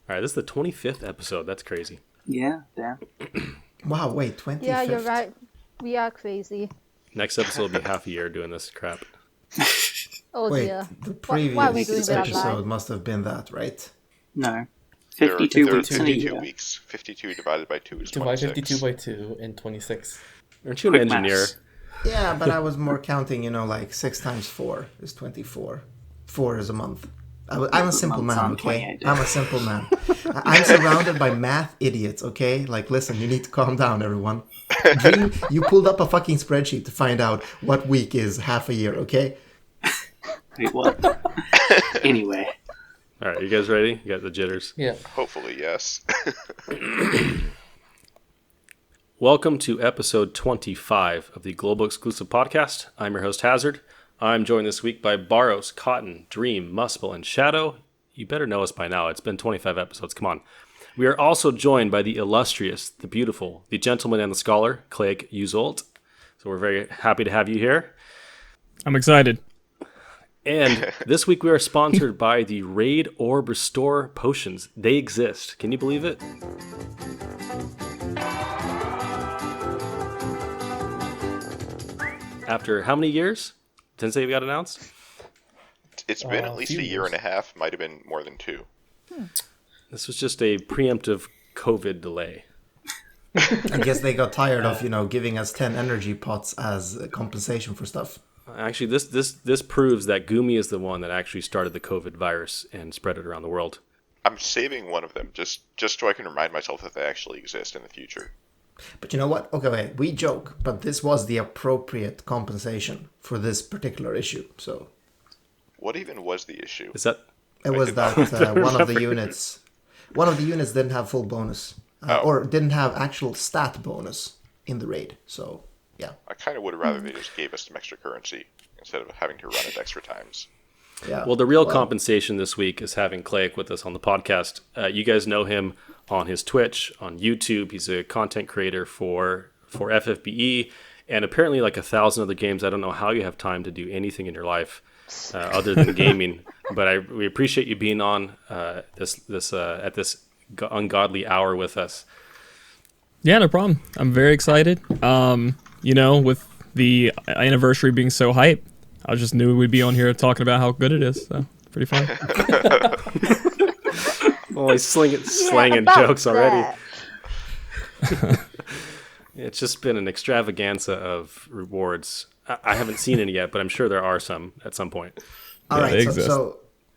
All right, this is the 25th episode. That's crazy. Yeah, damn. Wow, wait, 25th? Yeah, you're right. We are crazy. Next episode will be half a year doing this crap. Oh Wait, dear. the Why are we previous doing that episode live? must have been that, right? No. There are 52 weeks in a 52 year. weeks. 52 divided by 2 is Divide 26. 52 by 2 and 26. Aren't you an Quick engineer? maths. Yeah, but I was more counting, like 6 times 4 is 24. 4 is a month. I'm a simple Months man, on okay? 28 days. I'm a simple man. I'm surrounded by math idiots, okay? Like, listen, you need to calm down, everyone. Dream, you pulled up a fucking spreadsheet to find out what week is half a year, okay? Wait, what? Anyway. All right, you guys ready? You got the jitters? Yeah. Hopefully, yes. Welcome to episode 25 of the Global Exclusive Podcast. I'm your host, Hazard. I'm joined this week by Barros, Cotton, Dream, Muspel, and Shadow. You better know us by now. It's been 25 episodes. Come on. We are also joined by the illustrious, the beautiful, the gentleman and the scholar, Claic Yuzolt. So we're very happy to have you here. I'm excited. And this week we are sponsored by the Raid Orb Restore Potions. They exist. Can you believe it? After how many years since they got announced? It's been at least few a year years. and a half. Might have been more than 2. This was just a preemptive COVID delay. I guess they got tired of, giving us 10 energy pots as compensation for stuff. Actually, this proves that Gumi is the one that actually started the COVID virus and spread it around the world. I'm saving one of them just so I can remind myself that they actually exist in the future. But you know what? Okay, wait, we joke, but this was the appropriate compensation for this particular issue, so... What even was the issue? Is that... It was that one of the units didn't have full bonus, or didn't have actual stat bonus in the raid. So yeah, I kind of would have rather they just gave us some extra currency instead of having to run it extra times. yeah. Well, the real compensation this week is having Claic with us on the podcast. You guys know him on his Twitch, on YouTube. He's a content creator for FFBE, and apparently like 1,000 other games. I don't know how you have time to do anything in your life other than gaming. But we appreciate you being on this at this ungodly hour with us. Yeah, no problem. I'm very excited. With the anniversary being so hype, I just knew we'd be on here talking about how good it is. So pretty fun. Oh, he's slanging about jokes already. that. It's just been an extravaganza of rewards. I haven't seen any yet, but I'm sure there are some at some point. All Yeah, right. they So, exist.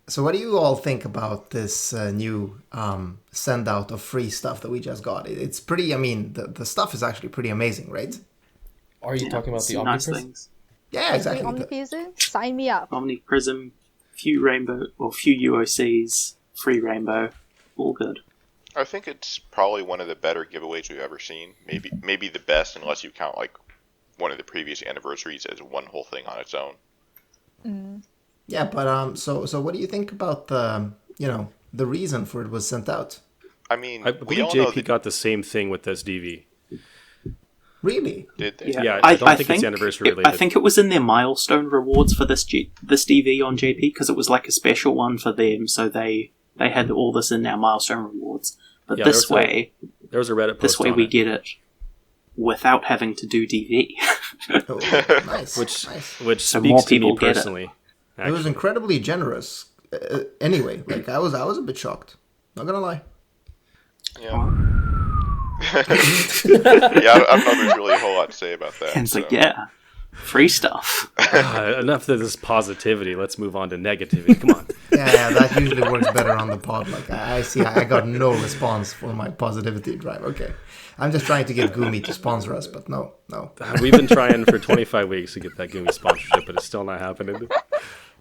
so what do you all think about this new send out of free stuff that we just got? It's pretty. I mean, the stuff is actually pretty amazing, right? Are you talking about the some nice Omniprism? things. Yeah, Free exactly. Omniprism? Sign me up. Omniprism, few rainbow, or few UOCs, free rainbow, all good. I think it's probably one of the better giveaways we've ever seen. Maybe the best, unless you count like one of the previous anniversaries as one whole thing on its own. Yeah, but so what do you think about the the reason for it was sent out? I mean, I we believe all know JP that. got the same thing with this DV. Really? Did they? Yeah, I don't think it's anniversary related. I think it was in their milestone rewards for this DV on JP because it was like a special one for them, so they had all this in their milestone rewards. But Yeah, this there was way, There was a Reddit post this way on we it, get it without having to do DV. Oh, nice. which nice. So speaks more to me people get it. personally. It was incredibly generous. Anyway, like I was a bit shocked. Not gonna lie. Yeah. Yeah, I don't know if there's really a whole lot to say about that. And it's like, so. yeah, free stuff. Enough of this positivity. Let's move on to negativity. Come on. Yeah, that usually works better on the pod. Like I see, I got no response for my positivity drive. Okay, I'm just trying to get Gumi to sponsor us, but no. We've been trying for 25 weeks to get that Gumi sponsorship, but it's still not happening.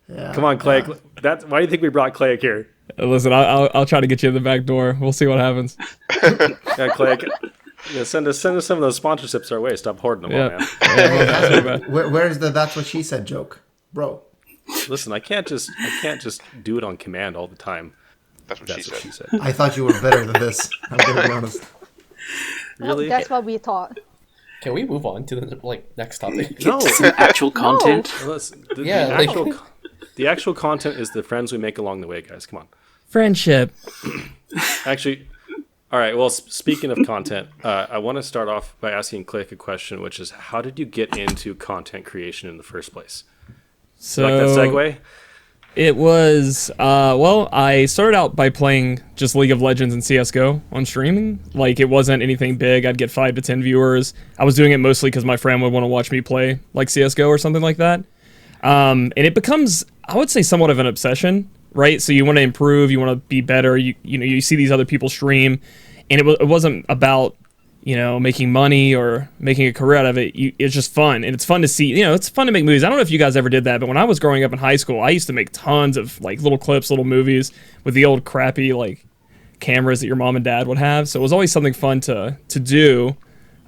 Yeah, Come on, Claic. Why do you think we brought Claic here? Listen, I'll try to get you in the back door. We'll see what happens. Yeah, Claic. Yeah, send us some of those sponsorships our way. Stop hoarding them all, man. Where's the "that's what she said" joke, bro? Listen, I can't just do it on command all the time. That's what That's she what said. she said. I thought you were better than this. I'm gonna be honest. Really? That's what we thought. Can we move on to the next topic? No. Some actual content. Listen, Yeah, the actual content is the friends we make along the way, guys. Come on. Friendship. Actually, all right. Well, speaking of content, I want to start off by asking Claic a question, which is, how did you get into content creation in the first place? So Like that segue? it was well, I started out by playing just League of Legends and CS:GO on streaming. Like, it wasn't anything big. I'd get 5 to 10 viewers. I was doing it mostly because my friend would want to watch me play like CS:GO or something like that. And it becomes, I would say, somewhat of an obsession, right? So you want to improve, you want to be better. You know, you see these other people stream, and it wasn't about, you know, making money or making a career out of it. It's just fun, and it's fun to see. You know, it's fun to make movies. I don't know if you guys ever did that, but when I was growing up in high school, I used to make tons of like little clips, little movies with the old crappy like cameras that your mom and dad would have. So it was always something fun to do.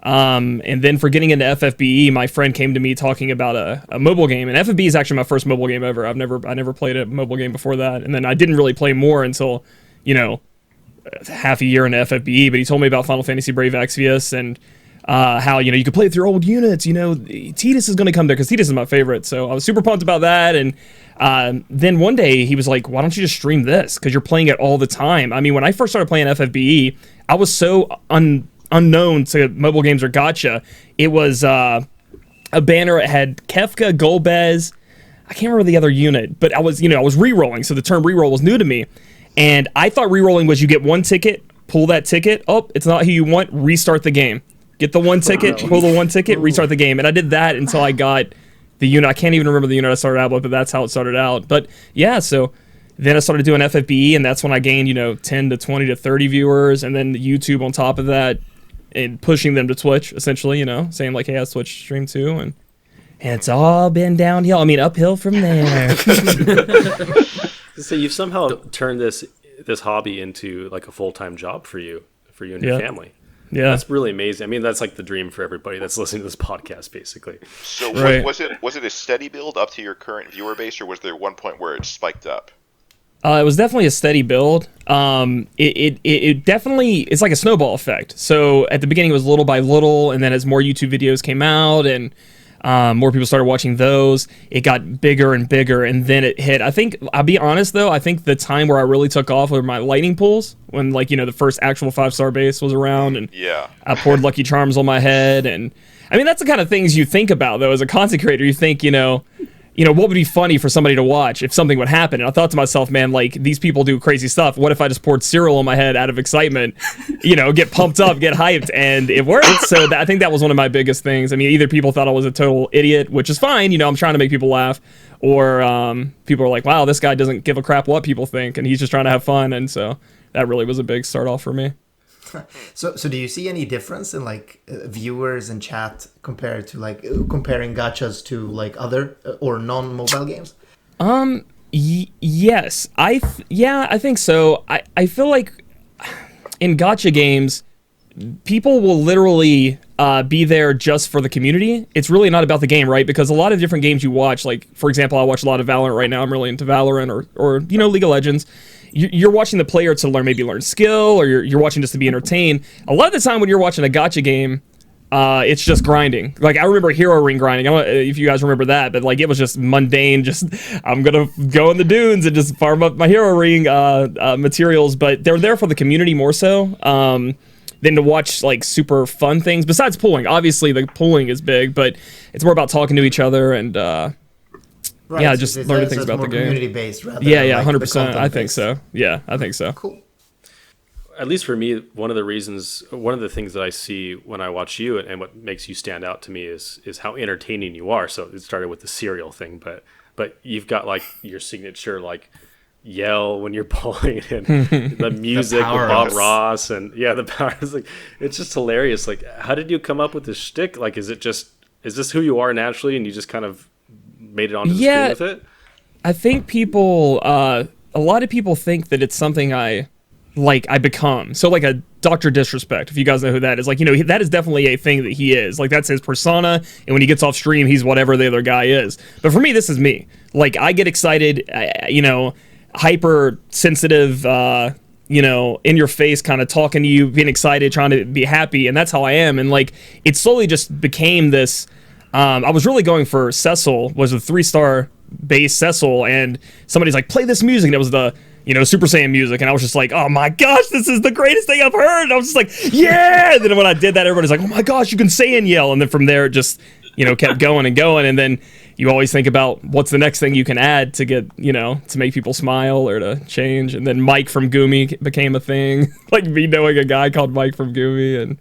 And then for getting into FFBE, my friend came to me talking about a mobile game, and FFBE is actually my first mobile game ever. I never played a mobile game before that, and then I didn't really play more until, you know, half a year into FFBE. But he told me about Final Fantasy Brave Exvius and how, you know, you could play with your old units. You know, Tidus is going to come there because Tidus is my favorite. So I was super pumped about that. And then one day he was like, "Why don't you just stream this? Because you're playing it all the time." I mean, when I first started playing FFBE, I was so unknown to mobile games or gacha. It was a banner. It had Kefka, Golbez. I can't remember the other unit, but I was re-rolling, so the term re-roll was new to me. And I thought re-rolling was you get one ticket, pull that ticket. Oh, it's not who you want. Restart the game. Get the one ticket, pull the one ticket, restart the game. And I did that until I got the unit. I can't even remember the unit I started out with, but that's how it started out. But yeah, so then I started doing FFBE, and that's when I gained, you know, 10 to 20 to 30 viewers, and then YouTube on top of that, and pushing them to Twitch, essentially, you know, saying like, "Hey, I have Twitch stream too," and it's all been downhill. I mean, uphill from there. So you've somehow turned this hobby into like a full-time job for you and your family. Yeah, that's really amazing. I mean, that's like the dream for everybody that's listening to this podcast, basically. So Right. was it a steady build up to your current viewer base, or was there one point where it spiked up? It was definitely a steady build. It definitely, it's like a snowball effect. So at the beginning it was little by little, and then as more YouTube videos came out and more people started watching those, it got bigger and bigger, and then it hit. I think, I'll be honest though, I think the time where I really took off were my lightning pools, when, like, you know, the first actual 5-star base was around, and Yeah. I poured Lucky Charms on my head. And I mean, that's the kind of things you think about though as a content creator. You think, you know, what would be funny for somebody to watch if something would happen? And I thought to myself, man, like, these people do crazy stuff. What if I just poured cereal on my head out of excitement, you know, get pumped up, get hyped, and it worked? So I think that was one of my biggest things. I mean, either people thought I was a total idiot, which is fine, you know, I'm trying to make people laugh, or people are like, wow, this guy doesn't give a crap what people think, and he's just trying to have fun. And so that really was a big start off for me. So do you see any difference in like viewers and chat compared to like comparing gachas to like other or non-mobile games? Yes, I think so. I feel like in gacha games, people will literally be there just for the community. It's really not about the game, right? Because a lot of different games you watch, like, for example, I watch a lot of Valorant right now. I'm really into Valorant, or you know, League of Legends. You're watching the player to learn skill, or you're watching just to be entertained. A lot of the time when you're watching a gacha game, it's just grinding. Like, I remember Hero Ring grinding. I don't know if you guys remember that, but like, it was just mundane. Just, I'm gonna go in the dunes and just farm up my Hero Ring materials. But they're there for the community more so than to watch like super fun things. Besides pulling, obviously the pulling is big, but it's more about talking to each other and Right, yeah, so just it's- learning so things it's about more the game. community based rather Yeah, than, like, 100%. the content I think based. so. Yeah, I think so. Cool. At least for me, one of the things that I see when I watch you, and what makes you stand out to me is how entertaining you are. So it started with the cereal thing, but you've got like your signature like yell when you're pulling, and the music with Bob power-ups. Ross, and yeah, the power is like, it's just hilarious. Like, how did you come up with this shtick? Like, is this who you are naturally, and you just kind of made it onto the screen with it? I think people, a lot of people think that it's something I become. So like a Dr. Disrespect, if you guys know who that is, like, you know, that is definitely a thing that he is. Like, that's his persona, and when he gets off stream, he's whatever the other guy is. But for me, this is me. Like, I get excited, you know, hyper sensitive, you know, in your face, kind of talking to you, being excited, trying to be happy, and that's how I am. And like, it slowly just became this. I was really going for Cecil, was a 3-star base Cecil, and somebody's like, play this music, and it was the Super Saiyan music, and I was just like, oh my gosh, this is the greatest thing I've heard. And I was just like, yeah. And then when I did that, everybody's like, oh my gosh, you can Saiyan yell. And then from there, it just kept going and going. And then you always think about what's the next thing you can add to get to make people smile or to change. And then Mike from Gumi became a thing, like me knowing a guy called Mike from Gumi, and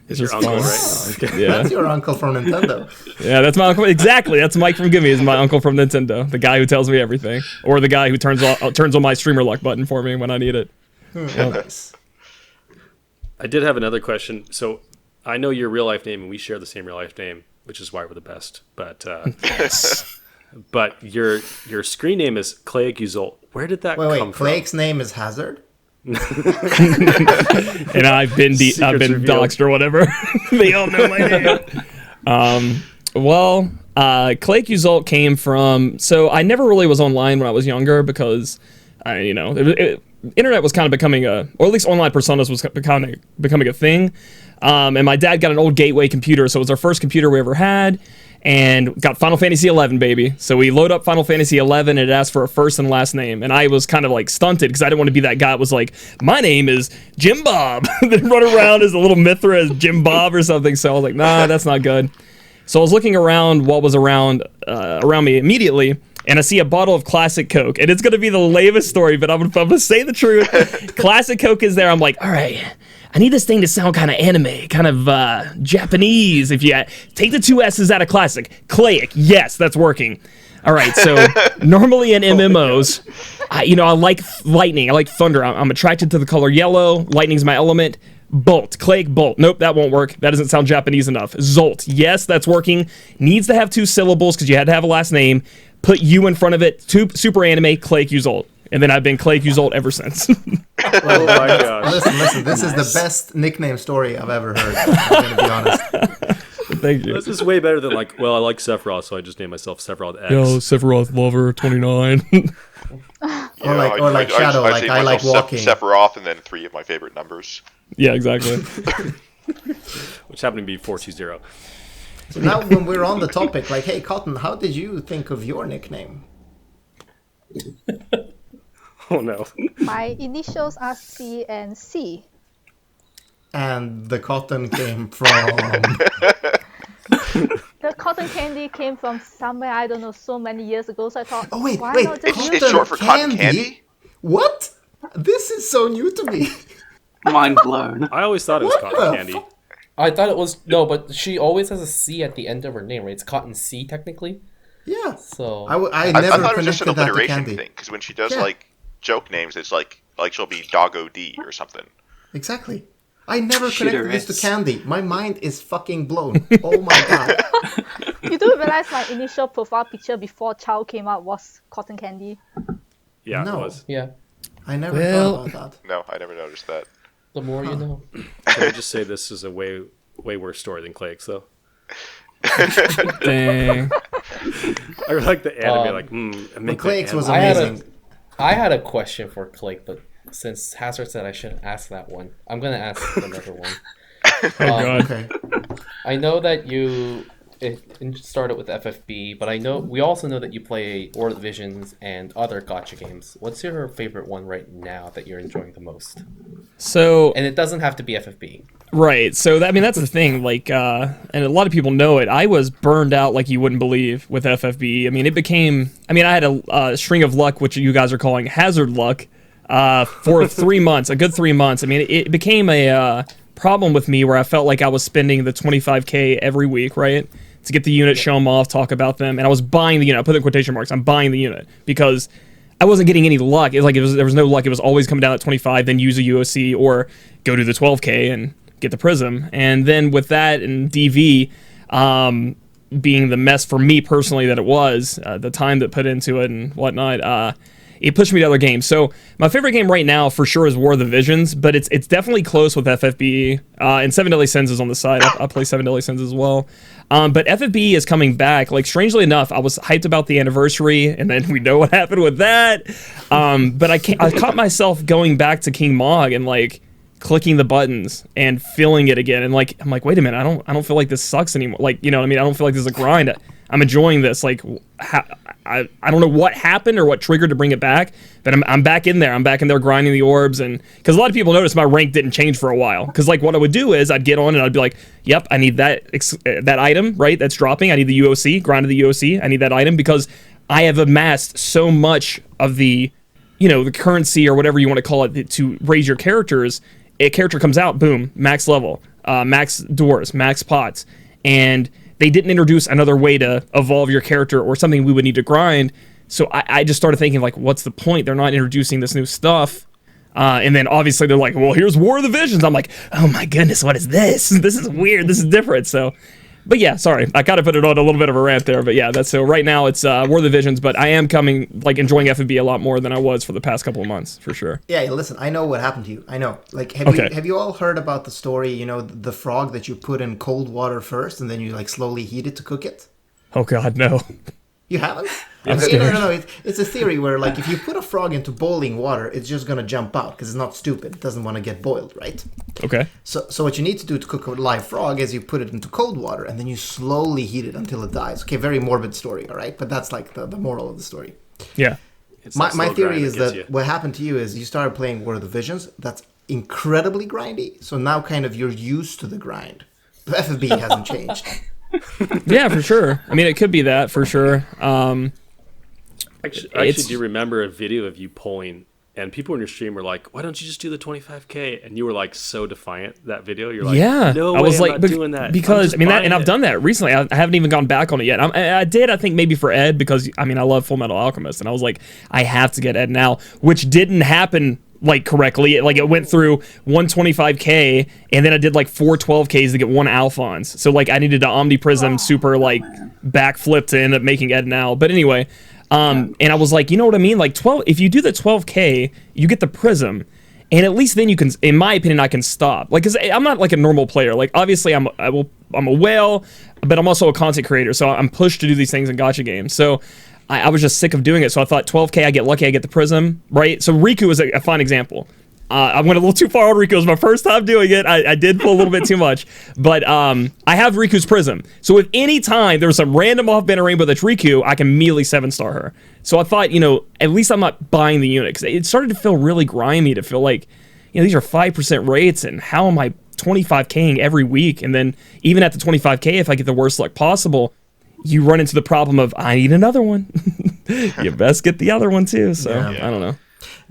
it's just your uncle, fun. right? Yeah. That's your uncle from Nintendo. Yeah, that's my uncle. Exactly, that's Mike from Gumi. Is my uncle from Nintendo, the guy who tells me everything, or the guy who turns on my streamer luck button for me when I need it. Nice. I did have another question. So I know your real life name, and we share the same real life name, which is why we're the best. But but your screen name is Claic Yuzolt. Where did that come from? Claic's name is Hazard? And I've been doxxed or whatever. They all know my name. Claic Yuzolt came from. So I never really was online when I was younger because, internet was kind of becoming or at least online personas was becoming a thing. And my dad got an old Gateway computer, so it was our first computer we ever had. And got Final Fantasy 11, baby. So we load up Final Fantasy 11, and it asked for a first and last name. And I was kind of like stunted because I didn't want to be that guy that was like, my name is Jim Bob. Then run around as a little Mithra as Jim Bob or something. So I was like, nah, that's not good. So I was looking around what was around me immediately, and I see a bottle of Classic Coke. And it's going to be the lamest story, but I'm going to say the truth. Classic Coke is there. I'm like, all right, I need this thing to sound kind of anime, kind of Japanese. If you take the 2 S's out of Classic. Claic, yes, that's working. All right, so normally in MMOs, I like lightning. I like thunder. I'm attracted to the color yellow. Lightning's my element. Bolt, Claic, Bolt. Nope, that won't work. That doesn't sound Japanese enough. Zolt, yes, that's working. Needs to have 2 syllables because you had to have a last name. Put U in front of it. Super anime, Claic Yuzolt. And then I've been Claic Yuzolt ever since. Oh my gosh. Listen, this is the best nickname story I've ever heard. I'm going to be honest. Thank you. This is way better than I like Sephiroth, so I just named myself Sephiroth X. Yo, Sephiroth Lover 29. Or like Shadow, I like walking. Sephiroth and then 3 of my favorite numbers. Yeah, exactly. Which happened to be 420. So now when we're on the topic, like, hey, Cotton, how did you think of your nickname? Oh no. My initials are C and C. And the cotton came from... The cotton candy came from somewhere, I don't know, so many years ago. So I thought, Oh, wait, why wait. not just Cotton use It's short for cotton candy? What? This is so new to me. Mind blown. I always thought it was What cotton the candy. I thought it was no, but she always has a C at the end of her name, right? It's Cotton C technically. Yeah. So I I never thought it was just an connected that to alliteration candy. thing, because when she does, Yeah. like, joke names, it's like she'll be Doggo D or something. Exactly. I never Shitter connected this to is. candy. My mind is fucking blown. Oh my god. You do realize my initial profile picture before Chow came out was cotton candy. Yeah, No. it was. yeah, I never Well- thought about that. No, I never noticed that. the more you know. Can I just say this is a way worse story than Claic's, though? Dang. I like the anime, Um, But make Claic's was I had amazing. I had a question for Claic, but since Hazard said I shouldn't ask that one, I'm gonna ask another one. Oh, God. Okay. I know that it started with FFB, but we also know that you play Or Divisions and other gacha games. What's your favorite one right now that you're enjoying the most? So, And it doesn't have to be FFB. right. So, that's the thing. Like, and a lot of people know it. I was burned out like you wouldn't believe with FFBE. I mean, I had a string of luck, which you guys are calling hazard luck, for 3 months, a good 3 months. I mean, it became a problem with me where I felt like I was spending the 25K every week, right? To get the unit, show them off, talk about them, and I was buying the unit. I put in quotation marks. I'm buying the unit because I wasn't getting any luck. There was no luck. It was always coming down at 25, then use a UOC or go to the 12K and get the Prism. And then with that and DV being the mess for me personally that it was, the time that put into it and whatnot, it pushed me to other games. So my favorite game right now for sure is War of the Visions, but it's definitely close with FFBE. And Seven Deadly Sins is on the side. I play Seven Deadly Sins as well. But FFBE is coming back. Like, strangely enough, I was hyped about the anniversary, and then we know what happened with that. But I caught myself going back to King Mog and, like, clicking the buttons and feeling it again. And like, I'm like, wait a minute, I don't feel like this sucks anymore. Like, you know what I mean? I don't feel like this is a grind. I'm enjoying this. Like, I don't know what happened or what triggered to bring it back, but I'm back in there. I'm back in there grinding the orbs. And because a lot of people noticed my rank didn't change for a while. Because like what I would do is I'd get on and I'd be like, yep, I need that item, right? That's dropping. I need the UOC, grind of the UOC. I need that item because I have amassed so much of the, the currency or whatever you want to call it to raise your characters. A character comes out, boom, max level, max doors, max pots. And they didn't introduce another way to evolve your character or something we would need to grind. So I just started thinking, like, what's the point? They're not introducing this new stuff. And then obviously they're like, well, here's War of the Visions. I'm like, oh my goodness, what is this? This is weird. This is different. So, but yeah, sorry. I kind of put it on a little bit of a rant there. But yeah, so right now it's War of the Visions. But I am enjoying FFBE a lot more than I was for the past couple of months, for sure. Yeah, listen, I know what happened to you. I know. Like, have you all heard about the story, the frog that you put in cold water first and then you like slowly heat it to cook it? Oh God, no. You haven't? I'm Okay, scared. no. It's a theory where, like, if you put a frog into boiling water, it's just gonna jump out because it's not stupid. It doesn't want to get boiled, right? Okay. So what you need to do to cook a live frog is you put it into cold water and then you slowly heat it until it dies. Okay, very morbid story, all right? But that's like the moral of the story. Yeah. It's My that slow theory grind is gets that you. what happened to you is you started playing War of the Visions. That's incredibly grindy. So now kind of you're used to the grind. The FFB hasn't changed. Yeah, for sure. I mean, it could be that for sure. I actually do remember a video of you pulling, and people in your stream were like, "Why don't you just do the 25K?" And you were like so defiant that video. You're like, yeah, no I way, was I'm like, not doing that because I mean that, and I've done. done that recently. I haven't even gone back on it yet. I did, I think maybe for Ed because I mean I love Full Metal Alchemist, and I was like, I have to get Ed now, which didn't happen like correctly. It went through 125K, and then I did like 4 12Ks to get 1 Alphonse. So like I needed an Omni Prism super like backflip to end up making Ed now. But anyway. And I was like, you know what I mean? Like 12, if you do the 12K, you get the prism, and at least then you can, in my opinion, I can stop. Like, cause I'm not like a normal player. Like, obviously I'm a whale, but I'm also a content creator, so I'm pushed to do these things in gacha games. So I was just sick of doing it. So I thought 12K, I get lucky, I get the prism, right? So Riku is a fine example. I went a little too far on Riku. It was my first time doing it. I did pull a little bit too much. But I have Riku's Prism. So if any time there's some random off-banner rainbow that's Riku, I can immediately 7-star her. So I thought, at least I'm not buying the unit. Because it started to feel really grimy to feel like, these are 5% rates, and how am I 25K'ing every week? And then even at the 25K, if I get the worst luck possible, you run into the problem of, I need another one. You best get the other one too. So Yeah. I don't know.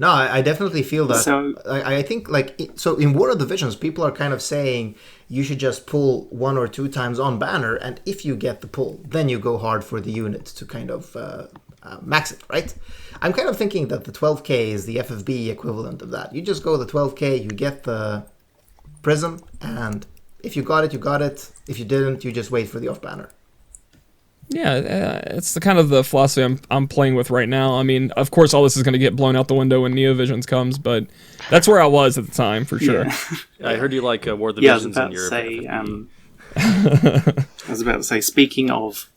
No, I definitely feel that. So- I think, so in War of the Visions, people are kind of saying you should just pull 1 or 2 times on banner, and if you get the pull, then you go hard for the unit to kind of max it, right? I'm kind of thinking that the 12K is the FFB equivalent of that. You just go the 12K, you get the prism, and if you got it, you got it. If you didn't, you just wait for the off banner. Yeah, it's the kind of the philosophy I'm playing with right now. I mean, of course, all this is going to get blown out the window when Neo Visions comes, but that's where I was at the time, for sure. Yeah. I heard you like War of the Yeah, I was Visions about in to your. say. I was about to say, speaking of,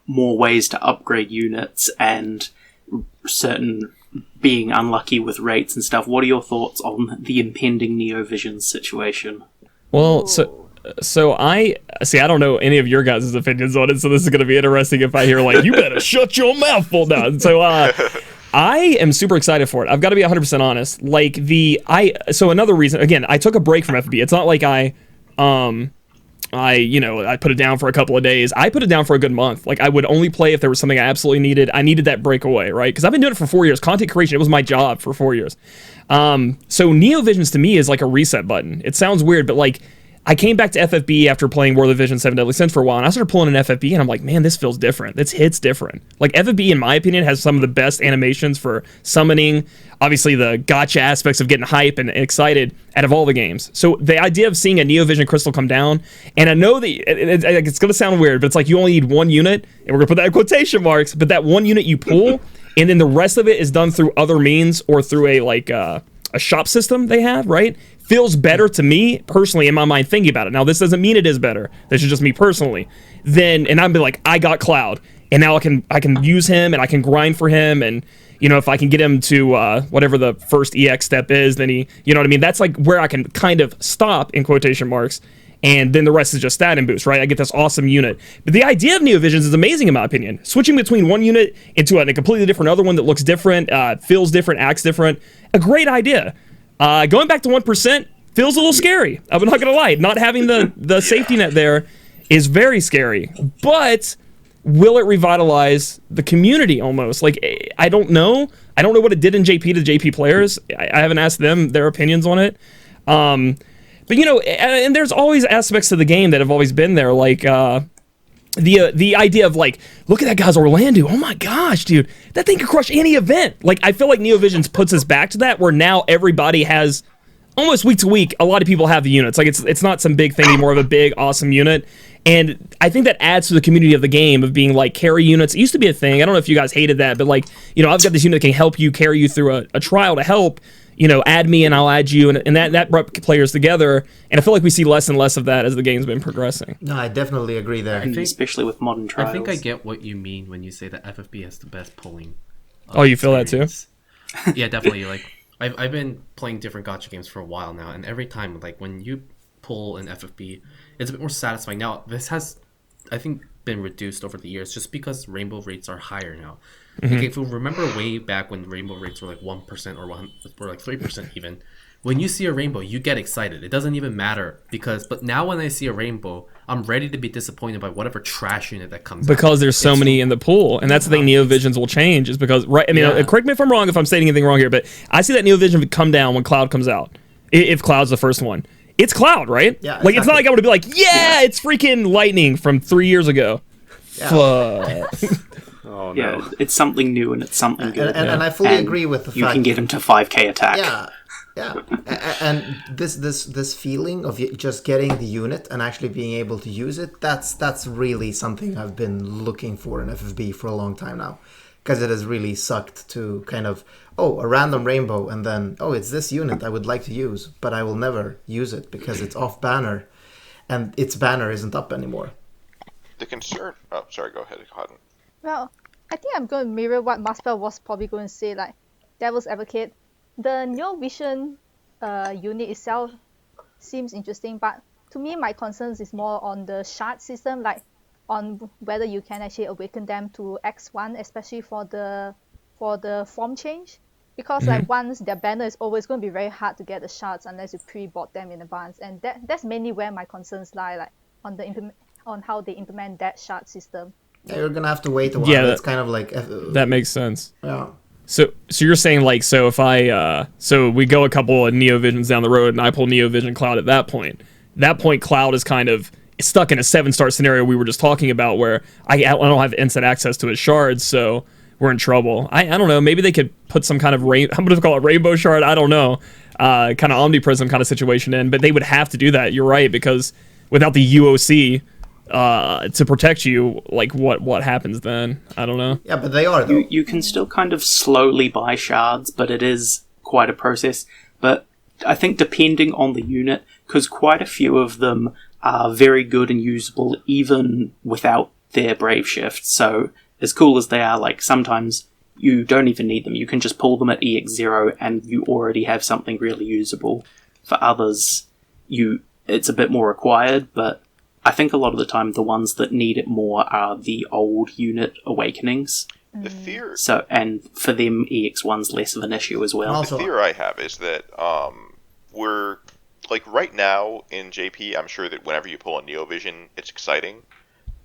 more ways to upgrade units and certain being unlucky with rates and stuff, what are your thoughts on the impending Neo Visions situation? Well, so I don't know any of your guys' opinions on it, so this is going to be interesting if I hear, like, you better shut your mouth full down. So, I am super excited for it. I've got to be 100% honest. Like, so another reason, again, I took a break from FB. It's not like I put it down for a couple of days. I put it down for a good month. Like, I would only play if there was something I absolutely needed. I needed that breakaway, right? Because I've been doing it for 4 years. Content creation, it was my job for 4 years. So Neo Visions to me is like a reset button. It sounds weird, but like, I came back to FFB after playing War of the Vision 7 Deadly Sins for a while, and I started pulling an FFB, and I'm like, man, this feels different. This hits different. Like, FFB, in my opinion, has some of the best animations for summoning, obviously the gacha aspects of getting hype and excited out of all the games. So the idea of seeing a Neo Vision crystal come down, and I know that it's going to sound weird, but it's like you only need one unit, and we're going to put that in quotation marks, but that one unit you pull, and then the rest of it is done through other means or through a shop system they have, right? Feels better to me personally in my mind thinking about it. Now, this doesn't mean it is better. This is just me personally. And I'd be like, I got Cloud. and now I can use him and I can grind for him, and if I can get him to whatever the first EX step is, then he, you know what I mean? That's like where I can kind of stop in quotation marks, and then the rest is just stat and boost, right? I get this awesome unit. But the idea of Neovisions is amazing in my opinion. Switching between one unit into a completely different other one that looks different, feels different, acts different, a great idea. Going back to 1% feels a little scary. I'm not gonna lie. Not having the safety net there is very scary. But will it revitalize the community almost? Like, I don't know. I don't know what it did in JP to JP players. I haven't asked them their opinions on it. But and there's always aspects to the game that have always been there, like the idea of like, look at that guy's Orlando. Oh my gosh, dude, that thing could crush any event. Like, I feel like Neovisions puts us back to that, where now everybody has, almost week to week, a lot of people have the units. Like, it's not some big thing anymore of a big awesome unit. And I think that adds to the community of the game of being like carry units. It used to be a thing. I don't know if you guys hated that, but like, I've got this unit that can help you, carry you through a trial to help. Add me and I'll add you, and that brought players together. And I feel like we see less and less of that as the game's been progressing. No, I definitely agree there. Especially with modern trials. I think I get what you mean when you say that FFB has the best pulling. Oh, you feel that too? Yeah, definitely. Like, I've been playing different gacha games for a while now, and every time, like, when you pull an FFB, it's a bit more satisfying. Now, this has, I think, been reduced over the years just because rainbow rates are higher now. Like, if you remember way back when rainbow rates were like 1% or like 3% even, when you see a rainbow, you get excited. It doesn't even matter but now when I see a rainbow, I'm ready to be disappointed by whatever trash unit that comes out. Because there's so many in the pool, and that's the thing Neovisions will change, is because, right, I mean, correct me if I'm wrong, if I'm stating anything wrong here, but I see that Neovision come down when Cloud comes out, if Cloud's the first one. It's Cloud, right? Yeah, like, it's not like I would be like, it's freaking Lightning from 3 years ago. Yeah. Fuck. Oh, no. Yeah, it's something new and it's something good. And I fully agree with the fact you can get him to 5k attack. Yeah. And this feeling of just getting the unit and actually being able to use it, that's really something I've been looking for in FFB for a long time now. Because it has really sucked to kind of, a random rainbow, and then, it's this unit I would like to use, but I will never use it because it's off banner, and its banner isn't up anymore. The concern... Oh, sorry, go ahead, Cotton. Well, I think I'm going to mirror what Maspel was probably going to say, like, Devil's Advocate. The Neo Vision unit itself seems interesting, but to me, my concerns is more on the shard system, like on whether you can actually awaken them to X1, especially for the form change. Because like once their banner is over, it's going to be very hard to get the shards unless you pre-bought them in advance, and that's mainly where my concerns lie, like on how they implement that shard system. Yeah, you're gonna have to wait a while. Yeah, it's kind of like that makes sense. Yeah. So you're saying, like, so if I so we go a couple of Neovisions down the road and I pull Neovision Cloud at that point Cloud is kind of stuck in a 7-star scenario we were just talking about, where I don't have instant access to his shards, so we're in trouble. I don't know, maybe they could put some kind of I'm gonna call it rainbow shard, I don't know, kind of omniprism kind of situation in, but they would have to do that. You're right, because without the UOC to protect you, like, what happens then? I don't know. Yeah, but they are, though. You can still kind of slowly buy shards, but it is quite a process. But I think depending on the unit, because quite a few of them are very good and usable even without their Brave Shift. So as cool as they are, like, sometimes you don't even need them. You can just pull them at EX0 and you already have something really usable. For others, it's a bit more required, but I think a lot of the time the ones that need it more are the old unit awakenings. The fear... So, and for them, EX1's less of an issue as well. The fear I have is that we're... Like, right now in JP, I'm sure that whenever you pull a Neovision, it's exciting.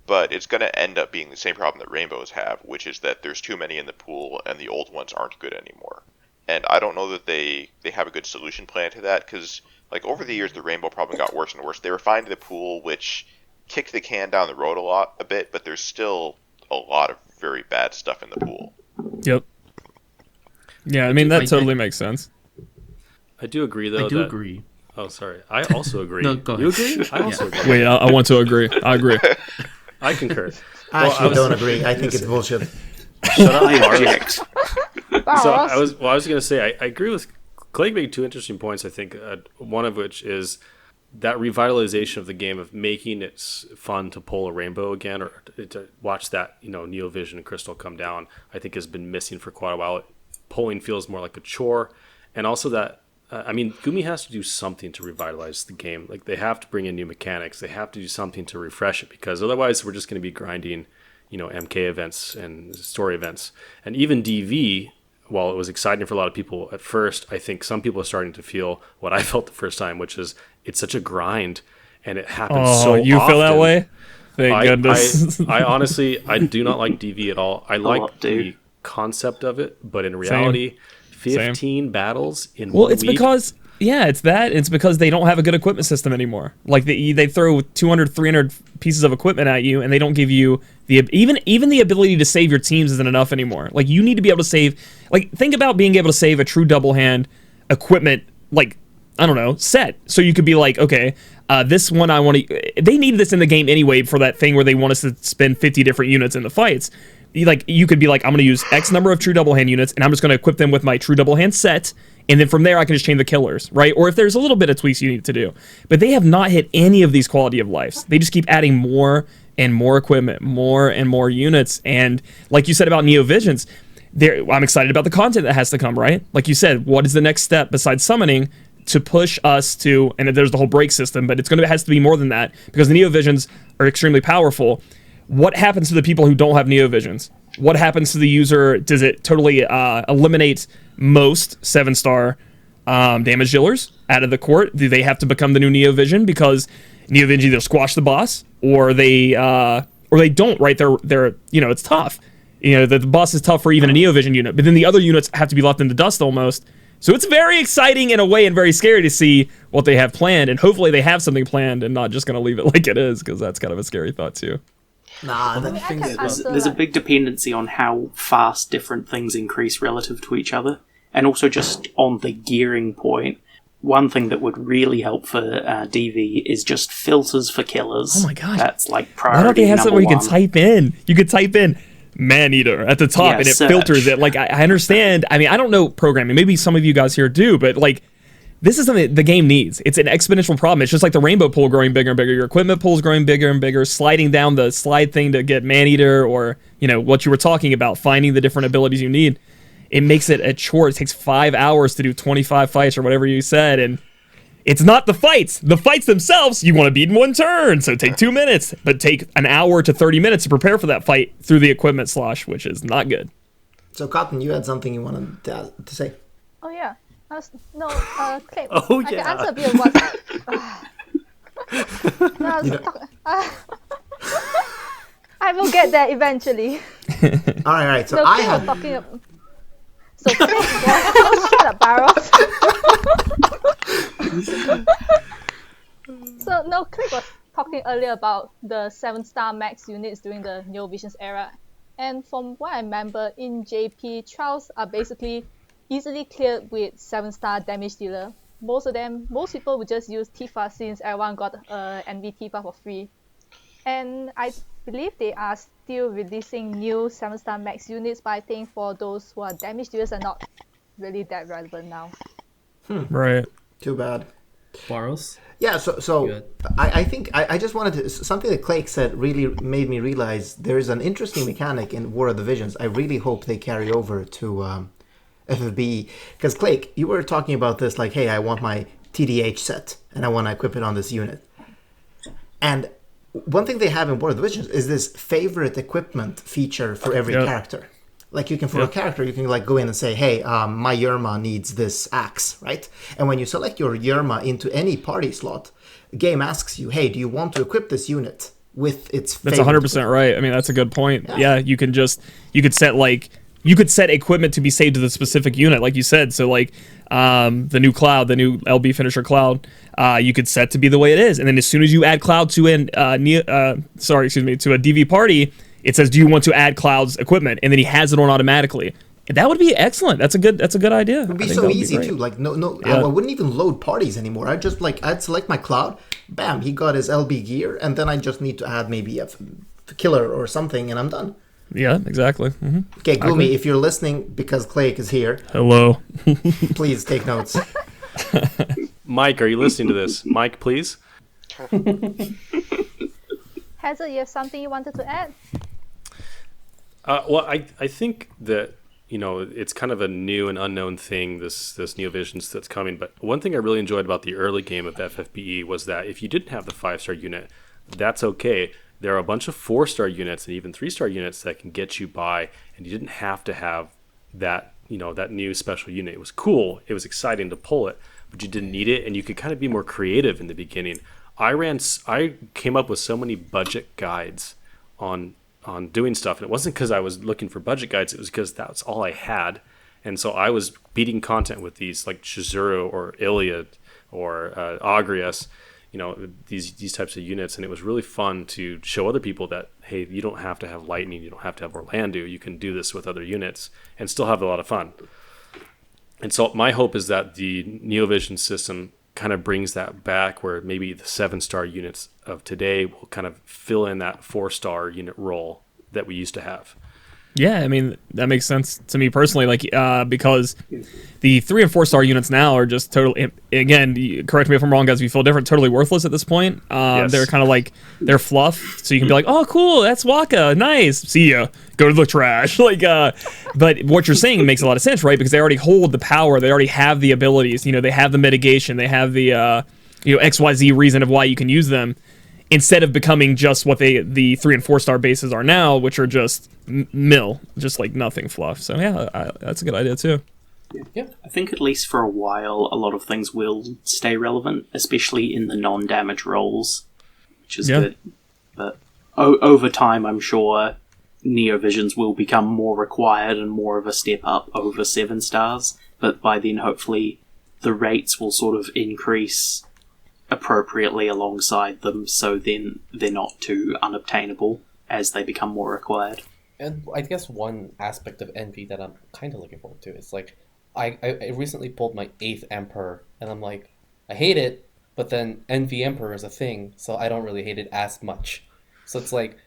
But it's going to end up being the same problem that Rainbows have, which is that there's too many in the pool and the old ones aren't good anymore. And I don't know that they have a good solution plan to that, because, like, over the years, the Rainbow problem got worse and worse. They refined the pool, which kicked the can down the road a bit, but there's still a lot of very bad stuff in the pool. Yep. Yeah, I mean, that totally makes sense. I do agree, though. I do agree. Oh, sorry. I also agree. No, go ahead. You agree? I also agree. Wait, I want to agree. I agree. I concur. I actually don't agree. I think it's bullshit. Shut up, Mark. Object. So I was going to say, I agree with Claic made two interesting points, I think. One of which is that revitalization of the game, of making it fun to pull a rainbow again, or to watch that, Neo Vision and Crystal come down, I think has been missing for quite a while. Pulling feels more like a chore, and also that Gumi has to do something to revitalize the game. Like, they have to bring in new mechanics. They have to do something to refresh it, because otherwise we're just going to be grinding, MK events and story events. And even DV, while it was exciting for a lot of people at first, I think some people are starting to feel what I felt the first time, which is it's such a grind, and it happens so often. You feel that way? Thank goodness. I honestly, I do not like DV at all. I like the concept of it, but in reality, 15 battles in 1 week. It's because, it's because they don't have a good equipment system anymore. Like, they throw 200, 300 pieces of equipment at you, and they don't give you even the ability to save your teams isn't enough anymore. Like, you need to be able to save, like, think about being able to save a true double hand equipment, like, I don't know, set. So you could be like, okay, this one I want to... They need this in the game anyway for that thing where they want us to spend 50 different units in the fights. Like, you could be like, I'm going to use X number of true double hand units, and I'm just going to equip them with my true double hand set, and then from there I can just change the killers, right? Or if there's a little bit of tweaks you need to do. But they have not hit any of these quality of lives. They just keep adding more and more equipment, more and more units, and like you said about Neo Visions, I'm excited about the content that has to come, right? Like you said, what is the next step besides summoning to push us to, and there's the whole break system, but it has to be more than that, because the Neo Visions are extremely powerful. What happens to the people who don't have Neo Visions? What happens to the user? Does it totally eliminate most 7-star damage dealers out of the court? Do they have to become the new Neo Vision because Neo Vision either squash the boss or they don't, right? They're it's tough. The boss is tough for even a Neo Vision unit, but then the other units have to be left in the dust almost. So it's very exciting in a way and very scary to see what they have planned, and hopefully they have something planned and not just going to leave it like it is, because that's kind of a scary thought too. There's a big dependency on how fast different things increase relative to each other, and also just on the gearing point. One thing that would really help for DV is just filters for killers. Oh my gosh. That's like priority. Why don't they have something where you can one. type in? You could type in man-eater at the top, and it filters it. Like, I understand. I mean, I don't know programming. Maybe some of you guys here do, but like, this is something the game needs. It's an exponential problem. It's just like the rainbow pool growing bigger and bigger. Your equipment pool is growing bigger and bigger, sliding down the slide thing to get man-eater, or, what you were talking about, finding the different abilities you need. It makes it a chore. It takes 5 hours to do 25 fights or whatever you said, and it's not the fights. The fights themselves, you want to beat in 1 turn, so take 2 minutes, but take an hour to 30 minutes to prepare for that fight through the equipment slosh, which is not good. So, Cotton, you had something you wanted to say. Oh, yeah. Claic. Oh, I yeah. can answer a bit of what... I will get there eventually. All right. So, I had... talking about... So, shut up, Barrows. So, Claic was talking earlier about the 7-star max units during the Neo Visions era. And from what I remember, in JP, trials are basically easily cleared with 7-star damage dealer. Most people would just use Tifa since everyone got NV Tifa for free. And I believe they are still releasing new 7-star max units, but I think for those who are damage dealers are not really that relevant now. Right. Too bad. Barrows? Yeah, so I think I just wanted to... Something that Claic said really made me realize there's an interesting mechanic in War of the Visions. I really hope they carry over to FFBE. Because, Claic, you were talking about this like, hey, I want my TDH set, and I want to equip it on this unit. And one thing they have in War of the Visions is this favorite equipment feature for every character. Like, you can, for a character, you can like go in and say, hey, my Yerma needs this axe, right? And when you select your Yerma into any party slot, the game asks you, hey, do you want to equip this unit with its favorite? That's 100% right. I mean, that's a good point. Yeah, you could set equipment to be saved to the specific unit, like you said. So, like, the new Cloud, the new LB finisher Cloud, you could set to be the way it is. And then as soon as you add Cloud to to a DV party, it says, do you want to add Cloud's equipment? And then he has it on automatically. And that would be excellent. That's a good idea. It would be so easy too. Like, I wouldn't even load parties anymore. I'd select my Cloud, bam, he got his LB gear, and then I just need to add maybe a killer or something, and I'm done. Yeah, exactly. Mm-hmm. Okay, Gloomy, if you're listening, because Claic is here, hello. please take notes. Mike, are you listening to this? Mike, please. Hazard, you have something you wanted to add? Well, I think that, it's kind of a new and unknown thing, this Neovisions that's coming. But one thing I really enjoyed about the early game of FFBE was that if you didn't have the 5-star unit, that's okay. There are a bunch of 4-star units and even 3-star units that can get you by, and you didn't have to have that, that new special unit. It was cool. It was exciting to pull it, but you didn't need it, and you could kind of be more creative in the beginning. I came up with so many budget guides on doing stuff, and it wasn't because I was looking for budget guides. It was because that's all I had, and so I was beating content with these like Chizuru or Iliad or Agrias, these types of units, and it was really fun to show other people that, hey, you don't have to have Lightning, you don't have to have Orlando, you can do this with other units and still have a lot of fun. And so my hope is that the Neovision system kind of brings that back, where maybe the 7-star units of today will kind of fill in that 4-star unit role that we used to have. Yeah, I mean, that makes sense to me personally, because the 3 and 4-star units now are just totally, again, correct me if I'm wrong, guys, if you feel different, totally worthless at this point. Yes. They're kind of like, they're fluff, so you can be like, oh, cool, that's Waka, nice, see ya, go to the trash. But what you're saying makes a lot of sense, right? Because they already hold the power, they already have the abilities, they have the mitigation, they have the, XYZ reason of why you can use them, instead of becoming just what the 3 and 4-star bases are now, which are just just like nothing fluff. So yeah, that's a good idea too. Yeah, I think at least for a while, a lot of things will stay relevant, especially in the non-damage roles, which is good. But over time, I'm sure Neovisions will become more required and more of a step up over 7 stars. But by then, hopefully, the rates will sort of increase appropriately alongside them, so then they're not too unobtainable as they become more required. And I guess one aspect of Envy that I'm kind of looking forward to is like, I recently pulled my 8th Emperor, and I'm like, I hate it, but then Envy Emperor is a thing, so I don't really hate it as much. So it's like,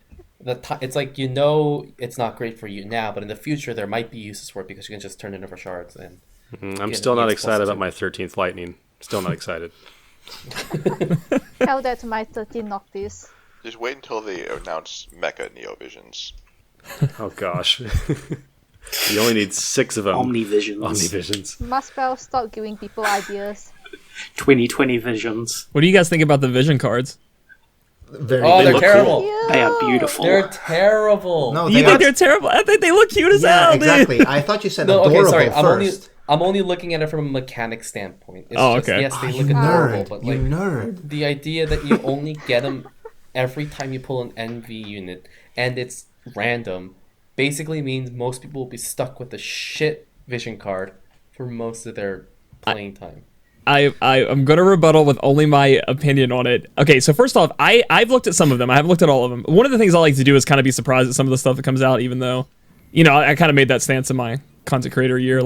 it's like, it's not great for you now, but in the future there might be uses for it because you can just turn it over shards. And I'm still not excited about my 13th Lightning. Still not excited. Tell that to my 13 Noctis. Just wait until they announce Mecha Neovisions. Oh gosh. You only need 6 of them. Omnivisions. Muspel, stop giving people ideas. 2020 visions. What do you guys think about the vision cards? They're terrible. Cool. They are beautiful. They're terrible. No, You think they're terrible? I think they look cute as hell, exactly. dude. I thought you said No, adorable okay, sorry. first. I'm only looking at it from a mechanic standpoint. It's okay. Yes, they You look adorable, nerd. but You like nerd. the idea that you only get them every time you pull an NV unit and it's random basically means most people will be stuck with the shit vision card for most of their playing time. I'm going to rebuttal with only my opinion on it. Okay, so first off, I've looked at some of them. I haven't looked at all of them. One of the things I like to do is kind of be surprised at some of the stuff that comes out, even though, I kind of made that stance in my content creator year.